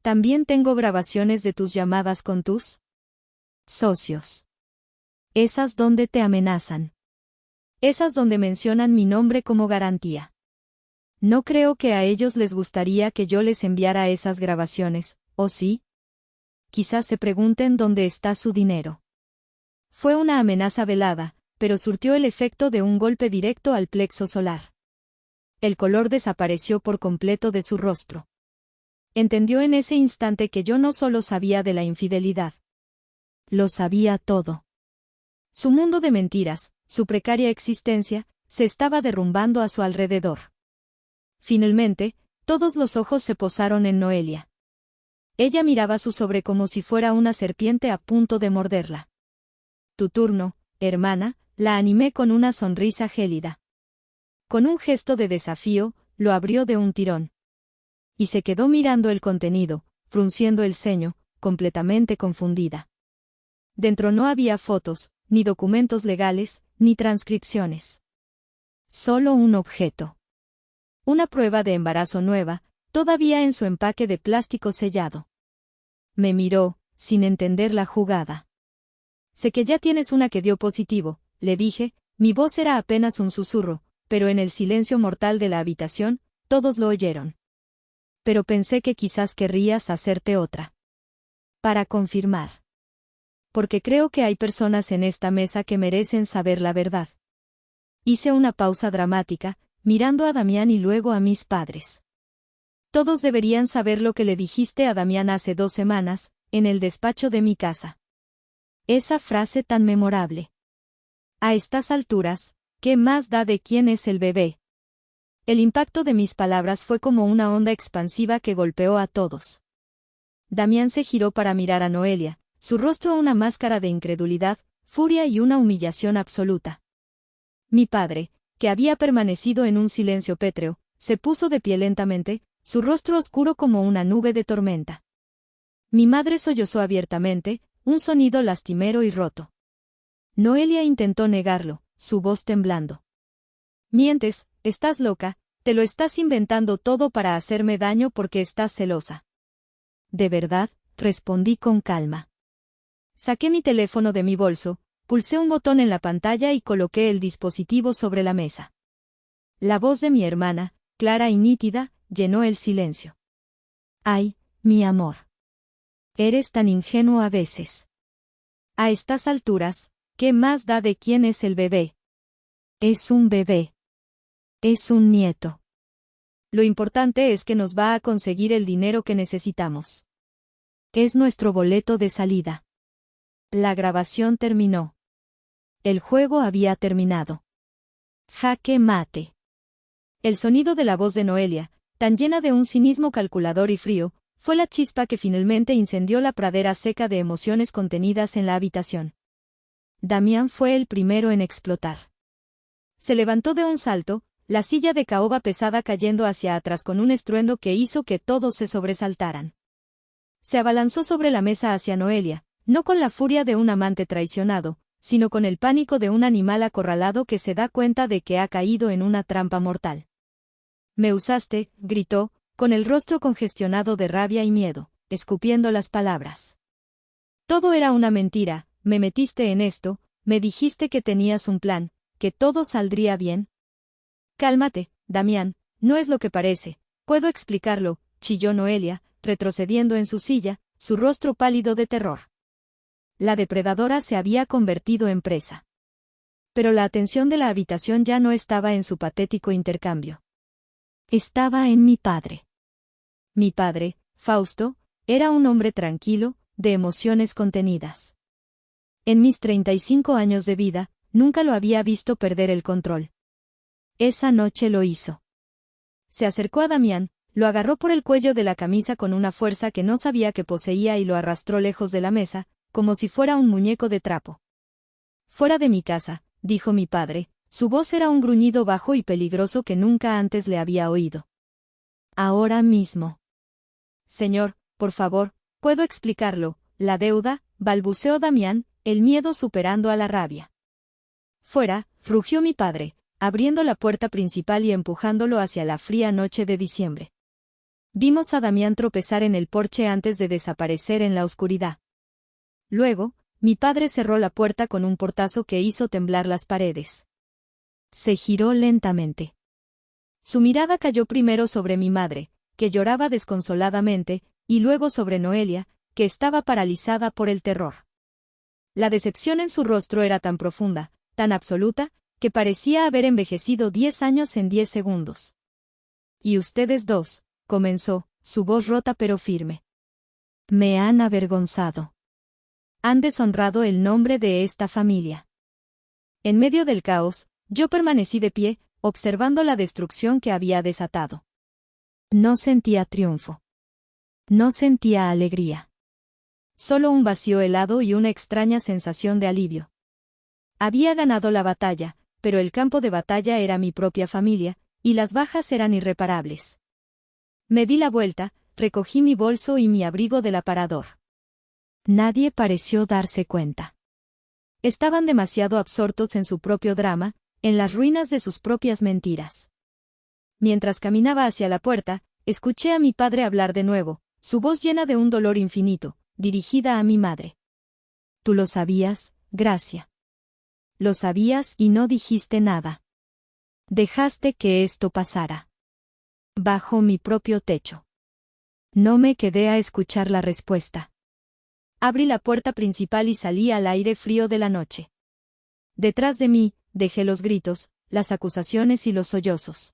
También tengo grabaciones de tus llamadas con tus socios. Esas donde te amenazan. Esas donde mencionan mi nombre como garantía. No creo que a ellos les gustaría que yo les enviara esas grabaciones, ¿o sí? Quizás se pregunten dónde está su dinero. Fue una amenaza velada, pero surtió el efecto de un golpe directo al plexo solar. El color desapareció por completo de su rostro. Entendió en ese instante que yo no solo sabía de la infidelidad. Lo sabía todo. Su mundo de mentiras, su precaria existencia, se estaba derrumbando a su alrededor. Finalmente, todos los ojos se posaron en Noelia. Ella miraba su sobre como si fuera una serpiente a punto de morderla. Tu turno, hermana, la animé con una sonrisa gélida. Con un gesto de desafío, lo abrió de un tirón. Y se quedó mirando el contenido, frunciendo el ceño, completamente confundida. Dentro no había fotos, ni documentos legales, ni transcripciones. Solo un objeto. Una prueba de embarazo nueva, todavía en su empaque de plástico sellado. Me miró, sin entender la jugada. Sé que ya tienes una que dio positivo, le dije, mi voz era apenas un susurro, pero en el silencio mortal de la habitación, todos lo oyeron. Pero pensé que quizás querrías hacerte otra. Para confirmar. Porque creo que hay personas en esta mesa que merecen saber la verdad. Hice una pausa dramática, mirando a Damián y luego a mis padres. Todos deberían saber lo que le dijiste a Damián hace 2 semanas, en el despacho de mi casa. Esa frase tan memorable. A estas alturas, ¿qué más da de quién es el bebé? El impacto de mis palabras fue como una onda expansiva que golpeó a todos. Damián se giró para mirar a Noelia, su rostro una máscara de incredulidad, furia y una humillación absoluta. Mi padre, que había permanecido en un silencio pétreo, se puso de pie lentamente, su rostro oscuro como una nube de tormenta. Mi madre sollozó abiertamente, un sonido lastimero y roto. Noelia intentó negarlo, su voz temblando. Mientes, estás loca, te lo estás inventando todo para hacerme daño porque estás celosa. De verdad, respondí con calma. Saqué mi teléfono de mi bolso, pulsé un botón en la pantalla y coloqué el dispositivo sobre la mesa. La voz de mi hermana, clara y nítida, llenó el silencio. Ay, mi amor. Eres tan ingenuo a veces. A estas alturas, ¿qué más da de quién es el bebé? Es un bebé. Es un nieto. Lo importante es que nos va a conseguir el dinero que necesitamos. Es nuestro boleto de salida. La grabación terminó. El juego había terminado. Jaque mate. El sonido de la voz de Noelia, tan llena de un cinismo calculador y frío, fue la chispa que finalmente incendió la pradera seca de emociones contenidas en la habitación. Damián fue el primero en explotar. Se levantó de un salto, la silla de caoba pesada cayendo hacia atrás con un estruendo que hizo que todos se sobresaltaran. Se abalanzó sobre la mesa hacia Noelia, no con la furia de un amante traicionado, sino con el pánico de un animal acorralado que se da cuenta de que ha caído en una trampa mortal. Me usaste, gritó, con el rostro congestionado de rabia y miedo, escupiendo las palabras. Todo era una mentira, me metiste en esto, me dijiste que tenías un plan, que todo saldría bien. Cálmate, Damián, no es lo que parece, puedo explicarlo, chilló Noelia, retrocediendo en su silla, su rostro pálido de terror. La depredadora se había convertido en presa. Pero la atención de la habitación ya no estaba en su patético intercambio. Estaba en mi padre. Mi padre, Fausto, era un hombre tranquilo, de emociones contenidas. En mis 35 años de vida, nunca lo había visto perder el control. Esa noche lo hizo. Se acercó a Damián, lo agarró por el cuello de la camisa con una fuerza que no sabía que poseía y lo arrastró lejos de la mesa, como si fuera un muñeco de trapo. «Fuera de mi casa», dijo mi padre. Su voz era un gruñido bajo y peligroso que nunca antes le había oído. «Ahora mismo». «Señor, por favor, puedo explicarlo, la deuda», balbuceó Damián, el miedo superando a la rabia. «Fuera», rugió mi padre, abriendo la puerta principal y empujándolo hacia la fría noche de diciembre. Vimos a Damián tropezar en el porche antes de desaparecer en la oscuridad. Luego, mi padre cerró la puerta con un portazo que hizo temblar las paredes. Se giró lentamente. Su mirada cayó primero sobre mi madre, que lloraba desconsoladamente, y luego sobre Noelia, que estaba paralizada por el terror. La decepción en su rostro era tan profunda, tan absoluta, que parecía haber envejecido 10 años en 10 segundos. «Y ustedes dos», comenzó, su voz rota pero firme. «Me han avergonzado. Han deshonrado el nombre de esta familia». En medio del caos, yo permanecí de pie, observando la destrucción que había desatado. No sentía triunfo. No sentía alegría. Solo un vacío helado y una extraña sensación de alivio. Había ganado la batalla, pero el campo de batalla era mi propia familia, y las bajas eran irreparables. Me di la vuelta, recogí mi bolso y mi abrigo del aparador. Nadie pareció darse cuenta. Estaban demasiado absortos en su propio drama, en las ruinas de sus propias mentiras. Mientras caminaba hacia la puerta, escuché a mi padre hablar de nuevo, su voz llena de un dolor infinito, dirigida a mi madre. «Tú lo sabías, Gracia. Lo sabías y no dijiste nada. Dejaste que esto pasara. Bajo mi propio techo». No me quedé a escuchar la respuesta. Abrí la puerta principal y salí al aire frío de la noche. Detrás de mí, dejé los gritos, las acusaciones y los sollozos.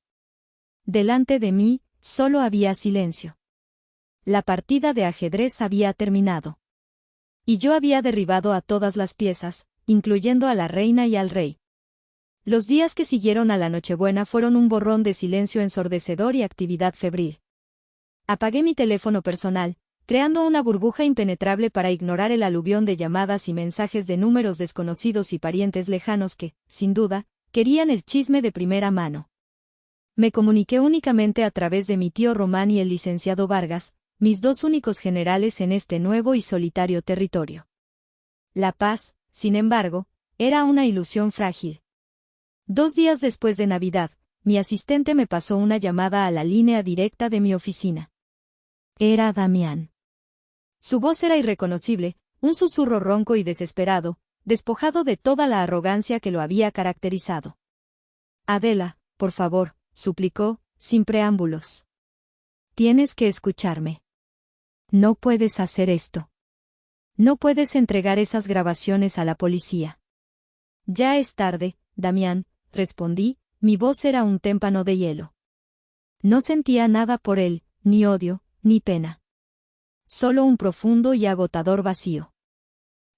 Delante de mí, solo había silencio. La partida de ajedrez había terminado. Y yo había derribado a todas las piezas, incluyendo a la reina y al rey. Los días que siguieron a la Nochebuena fueron un borrón de silencio ensordecedor y actividad febril. Apagué mi teléfono personal, creando una burbuja impenetrable para ignorar el aluvión de llamadas y mensajes de números desconocidos y parientes lejanos que, sin duda, querían el chisme de primera mano. Me comuniqué únicamente a través de mi tío Román y el licenciado Vargas, mis dos únicos generales en este nuevo y solitario territorio. La paz, sin embargo, era una ilusión frágil. 2 días después de Navidad, mi asistente me pasó una llamada a la línea directa de mi oficina. Era Damián. Su voz era irreconocible, un susurro ronco y desesperado, despojado de toda la arrogancia que lo había caracterizado. «Adela, por favor», suplicó, sin preámbulos. «Tienes que escucharme. No puedes hacer esto. No puedes entregar esas grabaciones a la policía». «Ya es tarde, Damián», respondí, mi voz era un témpano de hielo. No sentía nada por él, ni odio, ni pena. Solo un profundo y agotador vacío.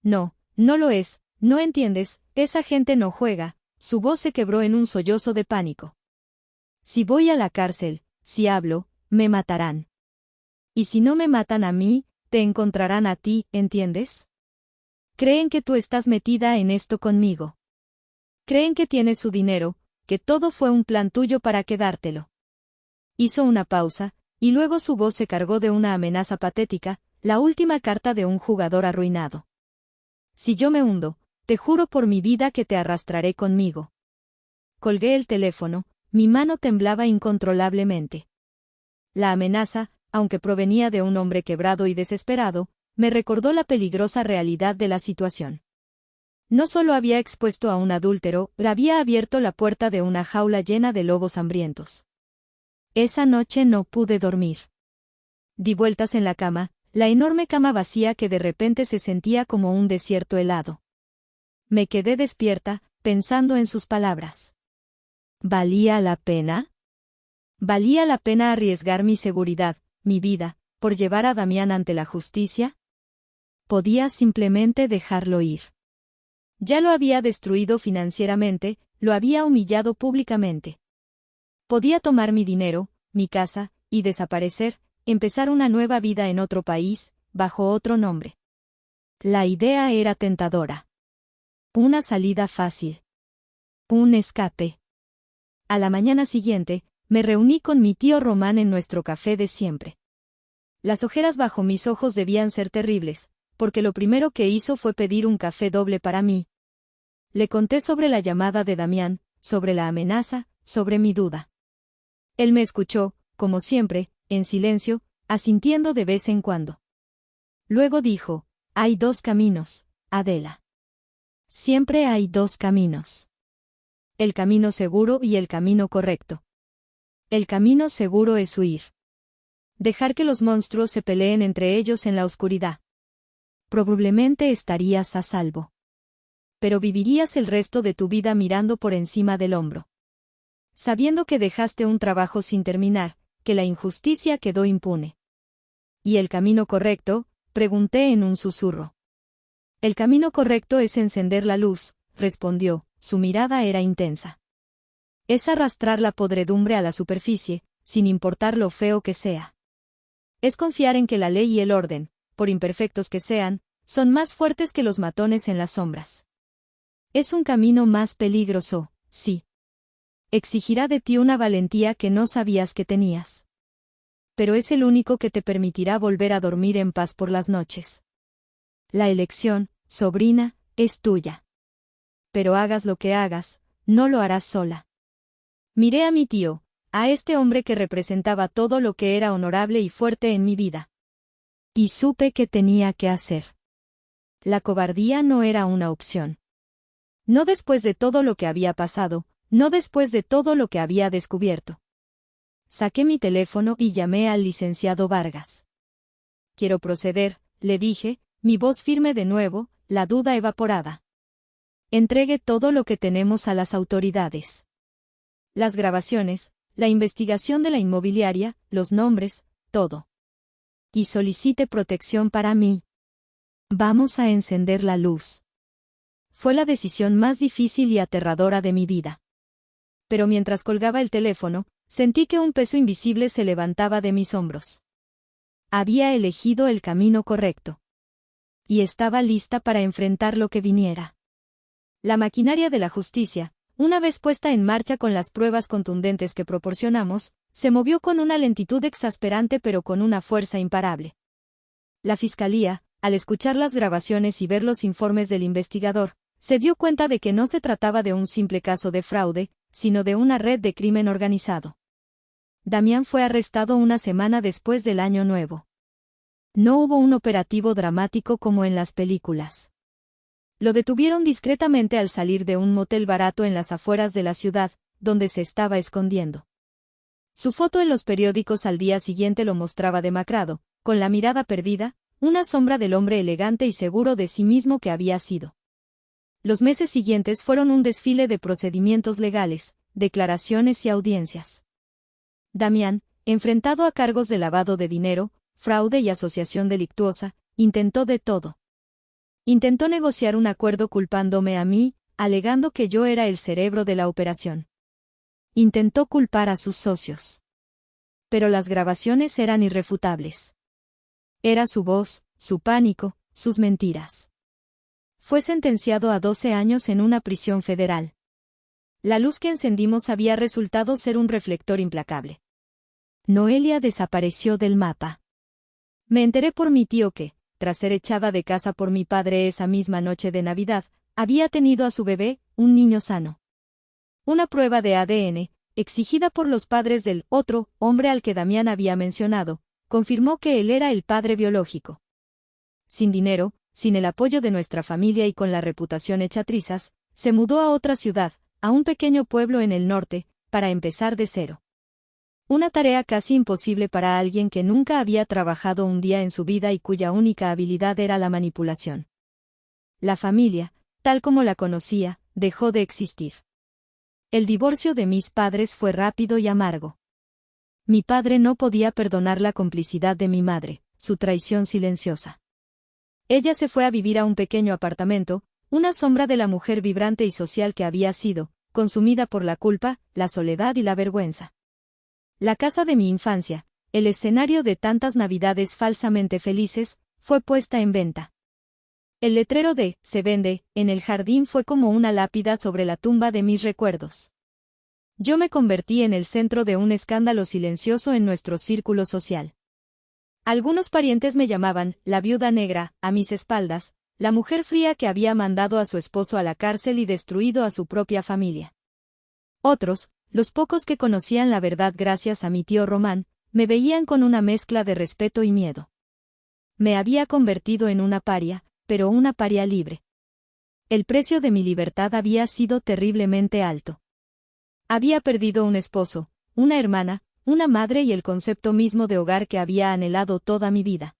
«No, no lo es, no entiendes, esa gente no juega», su voz se quebró en un sollozo de pánico. «Si voy a la cárcel, si hablo, me matarán. Y si no me matan a mí, te encontrarán a ti, ¿entiendes? Creen que tú estás metida en esto conmigo. Creen que tienes su dinero, que todo fue un plan tuyo para quedártelo». Hizo una pausa, y luego su voz se cargó de una amenaza patética, la última carta de un jugador arruinado. «Si yo me hundo, te juro por mi vida que te arrastraré conmigo». Colgué el teléfono, mi mano temblaba incontrolablemente. La amenaza, aunque provenía de un hombre quebrado y desesperado, me recordó la peligrosa realidad de la situación. No solo había expuesto a un adúltero, había abierto la puerta de una jaula llena de lobos hambrientos. Esa noche no pude dormir. Di vueltas en la cama, la enorme cama vacía que de repente se sentía como un desierto helado. Me quedé despierta, pensando en sus palabras. ¿Valía la pena? ¿Valía la pena arriesgar mi seguridad, mi vida, por llevar a Damián ante la justicia? Podía simplemente dejarlo ir. Ya lo había destruido financieramente, lo había humillado públicamente. Podía tomar mi dinero, mi casa, y desaparecer, empezar una nueva vida en otro país, bajo otro nombre. La idea era tentadora. Una salida fácil. Un escape. A la mañana siguiente, me reuní con mi tío Román en nuestro café de siempre. Las ojeras bajo mis ojos debían ser terribles, porque lo primero que hizo fue pedir un café doble para mí. Le conté sobre la llamada de Damián, sobre la amenaza, sobre mi duda. Él me escuchó, como siempre, en silencio, asintiendo de vez en cuando. Luego dijo: hay dos caminos, Adela. Siempre hay dos caminos. El camino seguro y el camino correcto. El camino seguro es huir. Dejar que los monstruos se peleen entre ellos en la oscuridad. Probablemente estarías a salvo. Pero vivirías el resto de tu vida mirando por encima del hombro. Sabiendo que dejaste un trabajo sin terminar, que la injusticia quedó impune. ¿Y el camino correcto?, pregunté en un susurro. El camino correcto es encender la luz, respondió, su mirada era intensa. Es arrastrar la podredumbre a la superficie, sin importar lo feo que sea. Es confiar en que la ley y el orden, por imperfectos que sean, son más fuertes que los matones en las sombras. Es un camino más peligroso, sí. Exigirá de ti una valentía que no sabías que tenías. Pero es el único que te permitirá volver a dormir en paz por las noches. La elección, sobrina, es tuya. Pero hagas lo que hagas, no lo harás sola. Miré a mi tío, a este hombre que representaba todo lo que era honorable y fuerte en mi vida. Y supe que tenía que hacer. La cobardía no era una opción. No después de todo lo que había pasado, no después de todo lo que había descubierto. Saqué mi teléfono y llamé al licenciado Vargas. Quiero proceder, le dije, mi voz firme de nuevo, la duda evaporada. Entregue todo lo que tenemos a las autoridades. Las grabaciones, la investigación de la inmobiliaria, los nombres, todo. Y solicite protección para mí. Vamos a encender la luz. Fue la decisión más difícil y aterradora de mi vida. Pero mientras colgaba el teléfono, sentí que un peso invisible se levantaba de mis hombros. Había elegido el camino correcto. Y estaba lista para enfrentar lo que viniera. La maquinaria de la justicia, una vez puesta en marcha con las pruebas contundentes que proporcionamos, se movió con una lentitud exasperante pero con una fuerza imparable. La fiscalía, al escuchar las grabaciones y ver los informes del investigador, se dio cuenta de que no se trataba de un simple caso de fraude, sino de una red de crimen organizado. Damián fue arrestado una semana después del Año Nuevo. No hubo un operativo dramático como en las películas. Lo detuvieron discretamente al salir de un motel barato en las afueras de la ciudad, donde se estaba escondiendo. Su foto en los periódicos al día siguiente lo mostraba demacrado, con la mirada perdida, una sombra del hombre elegante y seguro de sí mismo que había sido. Los meses siguientes fueron un desfile de procedimientos legales, declaraciones y audiencias. Damián, enfrentado a cargos de lavado de dinero, fraude y asociación delictuosa, intentó de todo. Intentó negociar un acuerdo culpándome a mí, alegando que yo era el cerebro de la operación. Intentó culpar a sus socios. Pero las grabaciones eran irrefutables. Era su voz, su pánico, sus mentiras. Fue sentenciado a 12 años en una prisión federal. La luz que encendimos había resultado ser un reflector implacable. Noelia desapareció del mapa. Me enteré por mi tío que, tras ser echada de casa por mi padre esa misma noche de Navidad, había tenido a su bebé, un niño sano. Una prueba de ADN, exigida por los padres del otro hombre al que Damián había mencionado, confirmó que él era el padre biológico. Sin dinero, sin el apoyo de nuestra familia y con la reputación hecha trizas, se mudó a otra ciudad, a un pequeño pueblo en el norte, para empezar de cero. Una tarea casi imposible para alguien que nunca había trabajado un día en su vida y cuya única habilidad era la manipulación. La familia, tal como la conocía, dejó de existir. El divorcio de mis padres fue rápido y amargo. Mi padre no podía perdonar la complicidad de mi madre, su traición silenciosa. Ella se fue a vivir a un pequeño apartamento, Una sombra de la mujer vibrante y social que había sido, consumida por la culpa, la soledad y la vergüenza. La casa de mi infancia, el escenario de tantas navidades falsamente felices, fue puesta en venta. El letrero de "Se vende" en el jardín fue como una lápida sobre la tumba de mis recuerdos. Yo me convertí en el centro de un escándalo silencioso en nuestro círculo social. Algunos parientes me llamaban la viuda negra, a mis espaldas, la mujer fría que había mandado a su esposo a la cárcel y destruido a su propia familia. Otros, los pocos que conocían la verdad gracias a mi tío Román, me veían con una mezcla de respeto y miedo. Me había convertido en una paria, pero una paria libre. El precio de mi libertad había sido terriblemente alto. Había perdido un esposo, una hermana, una madre y el concepto mismo de hogar que había anhelado toda mi vida.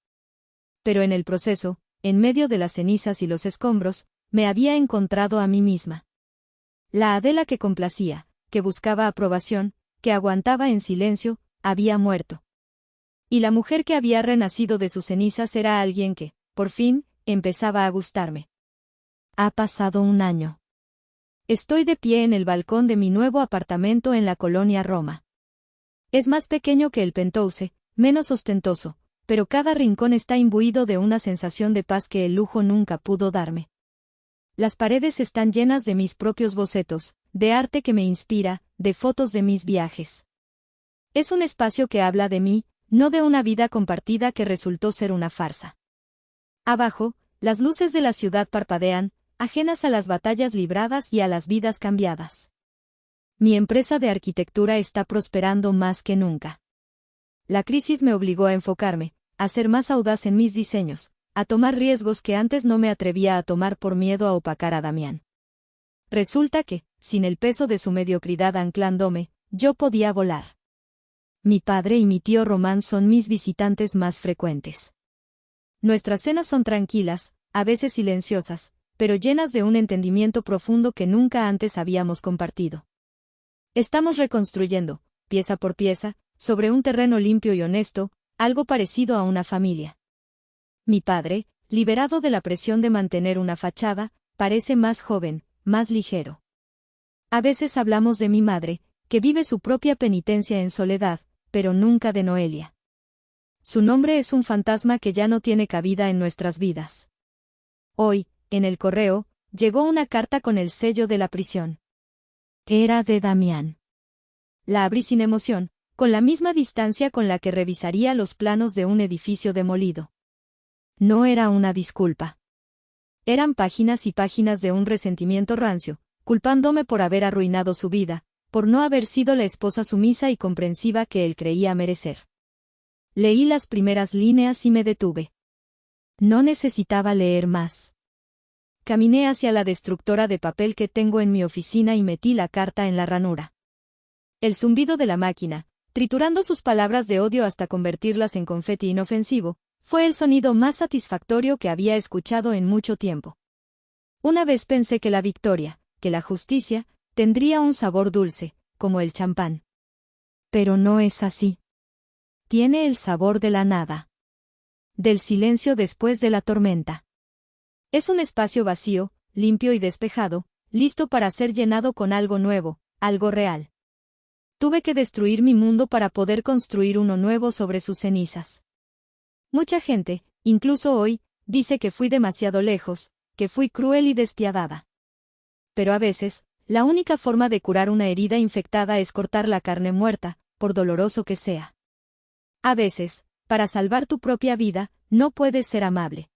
Pero en el proceso, en medio de las cenizas y los escombros, me había encontrado a mí misma. La Adela que complacía, que buscaba aprobación, que aguantaba en silencio, había muerto. Y la mujer que había renacido de sus cenizas era alguien que, por fin, empezaba a gustarme. Ha pasado un año. Estoy de pie en el balcón de mi nuevo apartamento en la colonia Roma. Es más pequeño que el penthouse, menos ostentoso, pero cada rincón está imbuido de una sensación de paz que el lujo nunca pudo darme. Las paredes están llenas de mis propios bocetos, de arte que me inspira, de fotos de mis viajes. Es un espacio que habla de mí, no de una vida compartida que resultó ser una farsa. Abajo, las luces de la ciudad parpadean, ajenas a las batallas libradas y a las vidas cambiadas. Mi empresa de arquitectura está prosperando más que nunca. La crisis me obligó a enfocarme, a ser más audaz en mis diseños, a tomar riesgos que antes no me atrevía a tomar por miedo a opacar a Damián. Resulta que, sin el peso de su mediocridad anclándome, yo podía volar. Mi padre y mi tío Román son mis visitantes más frecuentes. Nuestras cenas son tranquilas, a veces silenciosas, pero llenas de un entendimiento profundo que nunca antes habíamos compartido. Estamos reconstruyendo, pieza por pieza, sobre un terreno limpio y honesto, algo parecido a una familia. Mi padre, liberado de la presión de mantener una fachada, parece más joven, más ligero. A veces hablamos de mi madre, que vive su propia penitencia en soledad, pero nunca de Noelia. Su nombre es un fantasma que ya no tiene cabida en nuestras vidas. Hoy, en el correo, llegó una carta con el sello de la prisión. Era de Damián. La abrí sin emoción, con la misma distancia con la que revisaría los planos de un edificio demolido. No era una disculpa. Eran páginas y páginas de un resentimiento rancio, culpándome por haber arruinado su vida, por no haber sido la esposa sumisa y comprensiva que él creía merecer. Leí las primeras líneas y me detuve. No necesitaba leer más. Caminé hacia la destructora de papel que tengo en mi oficina y metí la carta en la ranura. El zumbido de la máquina, triturando sus palabras de odio hasta convertirlas en confeti inofensivo, fue el sonido más satisfactorio que había escuchado en mucho tiempo. Una vez pensé que la victoria, que la justicia, tendría un sabor dulce, como el champán. Pero no es así. Tiene el sabor de la nada. Del silencio después de la tormenta. Es un espacio vacío, limpio y despejado, listo para ser llenado con algo nuevo, algo real. Tuve que destruir mi mundo para poder construir uno nuevo sobre sus cenizas. Mucha gente, incluso hoy, dice que fui demasiado lejos, que fui cruel y despiadada. Pero a veces, la única forma de curar una herida infectada es cortar la carne muerta, por doloroso que sea. A veces, para salvar tu propia vida, no puedes ser amable.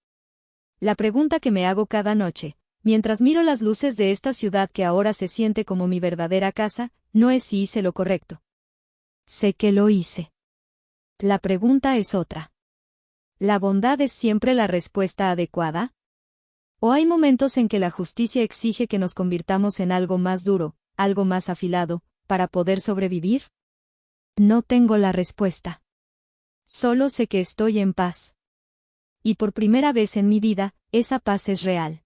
La pregunta que me hago cada noche, mientras miro las luces de esta ciudad que ahora se siente como mi verdadera casa, no es si hice lo correcto. Sé que lo hice. La pregunta es otra. ¿La bondad es siempre la respuesta adecuada? ¿O hay momentos en que la justicia exige que nos convirtamos en algo más duro, algo más afilado, para poder sobrevivir? No tengo la respuesta. Solo sé que estoy en paz. Y por primera vez en mi vida, esa paz es real.